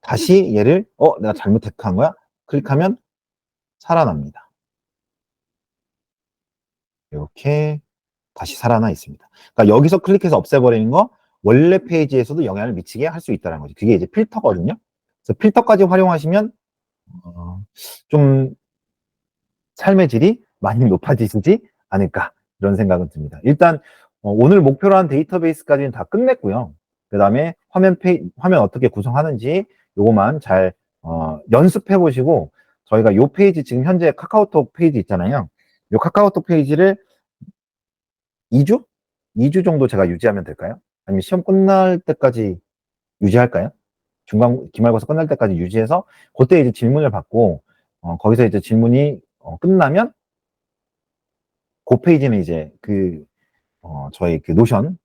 다시 얘를 내가 잘못 택한 거야? 클릭하면 살아납니다. 이렇게 다시 살아나 있습니다. 그러니까 여기서 클릭해서 없애버리는 거 원래 페이지에서도 영향을 미치게 할 수 있다는 거죠. 그게 이제 필터거든요. 그래서 필터까지 활용하시면 좀 삶의 질이 많이 높아지시지 않을까 이런 생각은 듭니다. 일단 오늘 목표로 한 데이터베이스까지는 다 끝냈고요. 그 다음에 화면 어떻게 구성하는지 요거만 잘 연습해 보시고, 저희가 요 페이지 지금 현재 카카오톡 페이지 있잖아요. 요 카카오톡 페이지를 2주? 2주 정도 제가 유지하면 될까요? 아니면 시험 끝날 때까지 유지할까요? 기말고사 끝날 때까지 유지해서 그때 이제 질문을 받고 거기서 이제 질문이 끝나면 그 페이지는 이제 저희 노션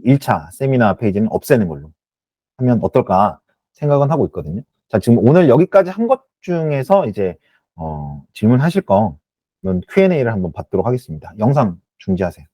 1차 세미나 페이지는 없애는 걸로 하면 어떨까 생각은 하고 있거든요. 자, 지금 오늘 여기까지 한 것 중에서 이제 질문하실 거 Q&A를 한번 받도록 하겠습니다. 영상 중지하세요.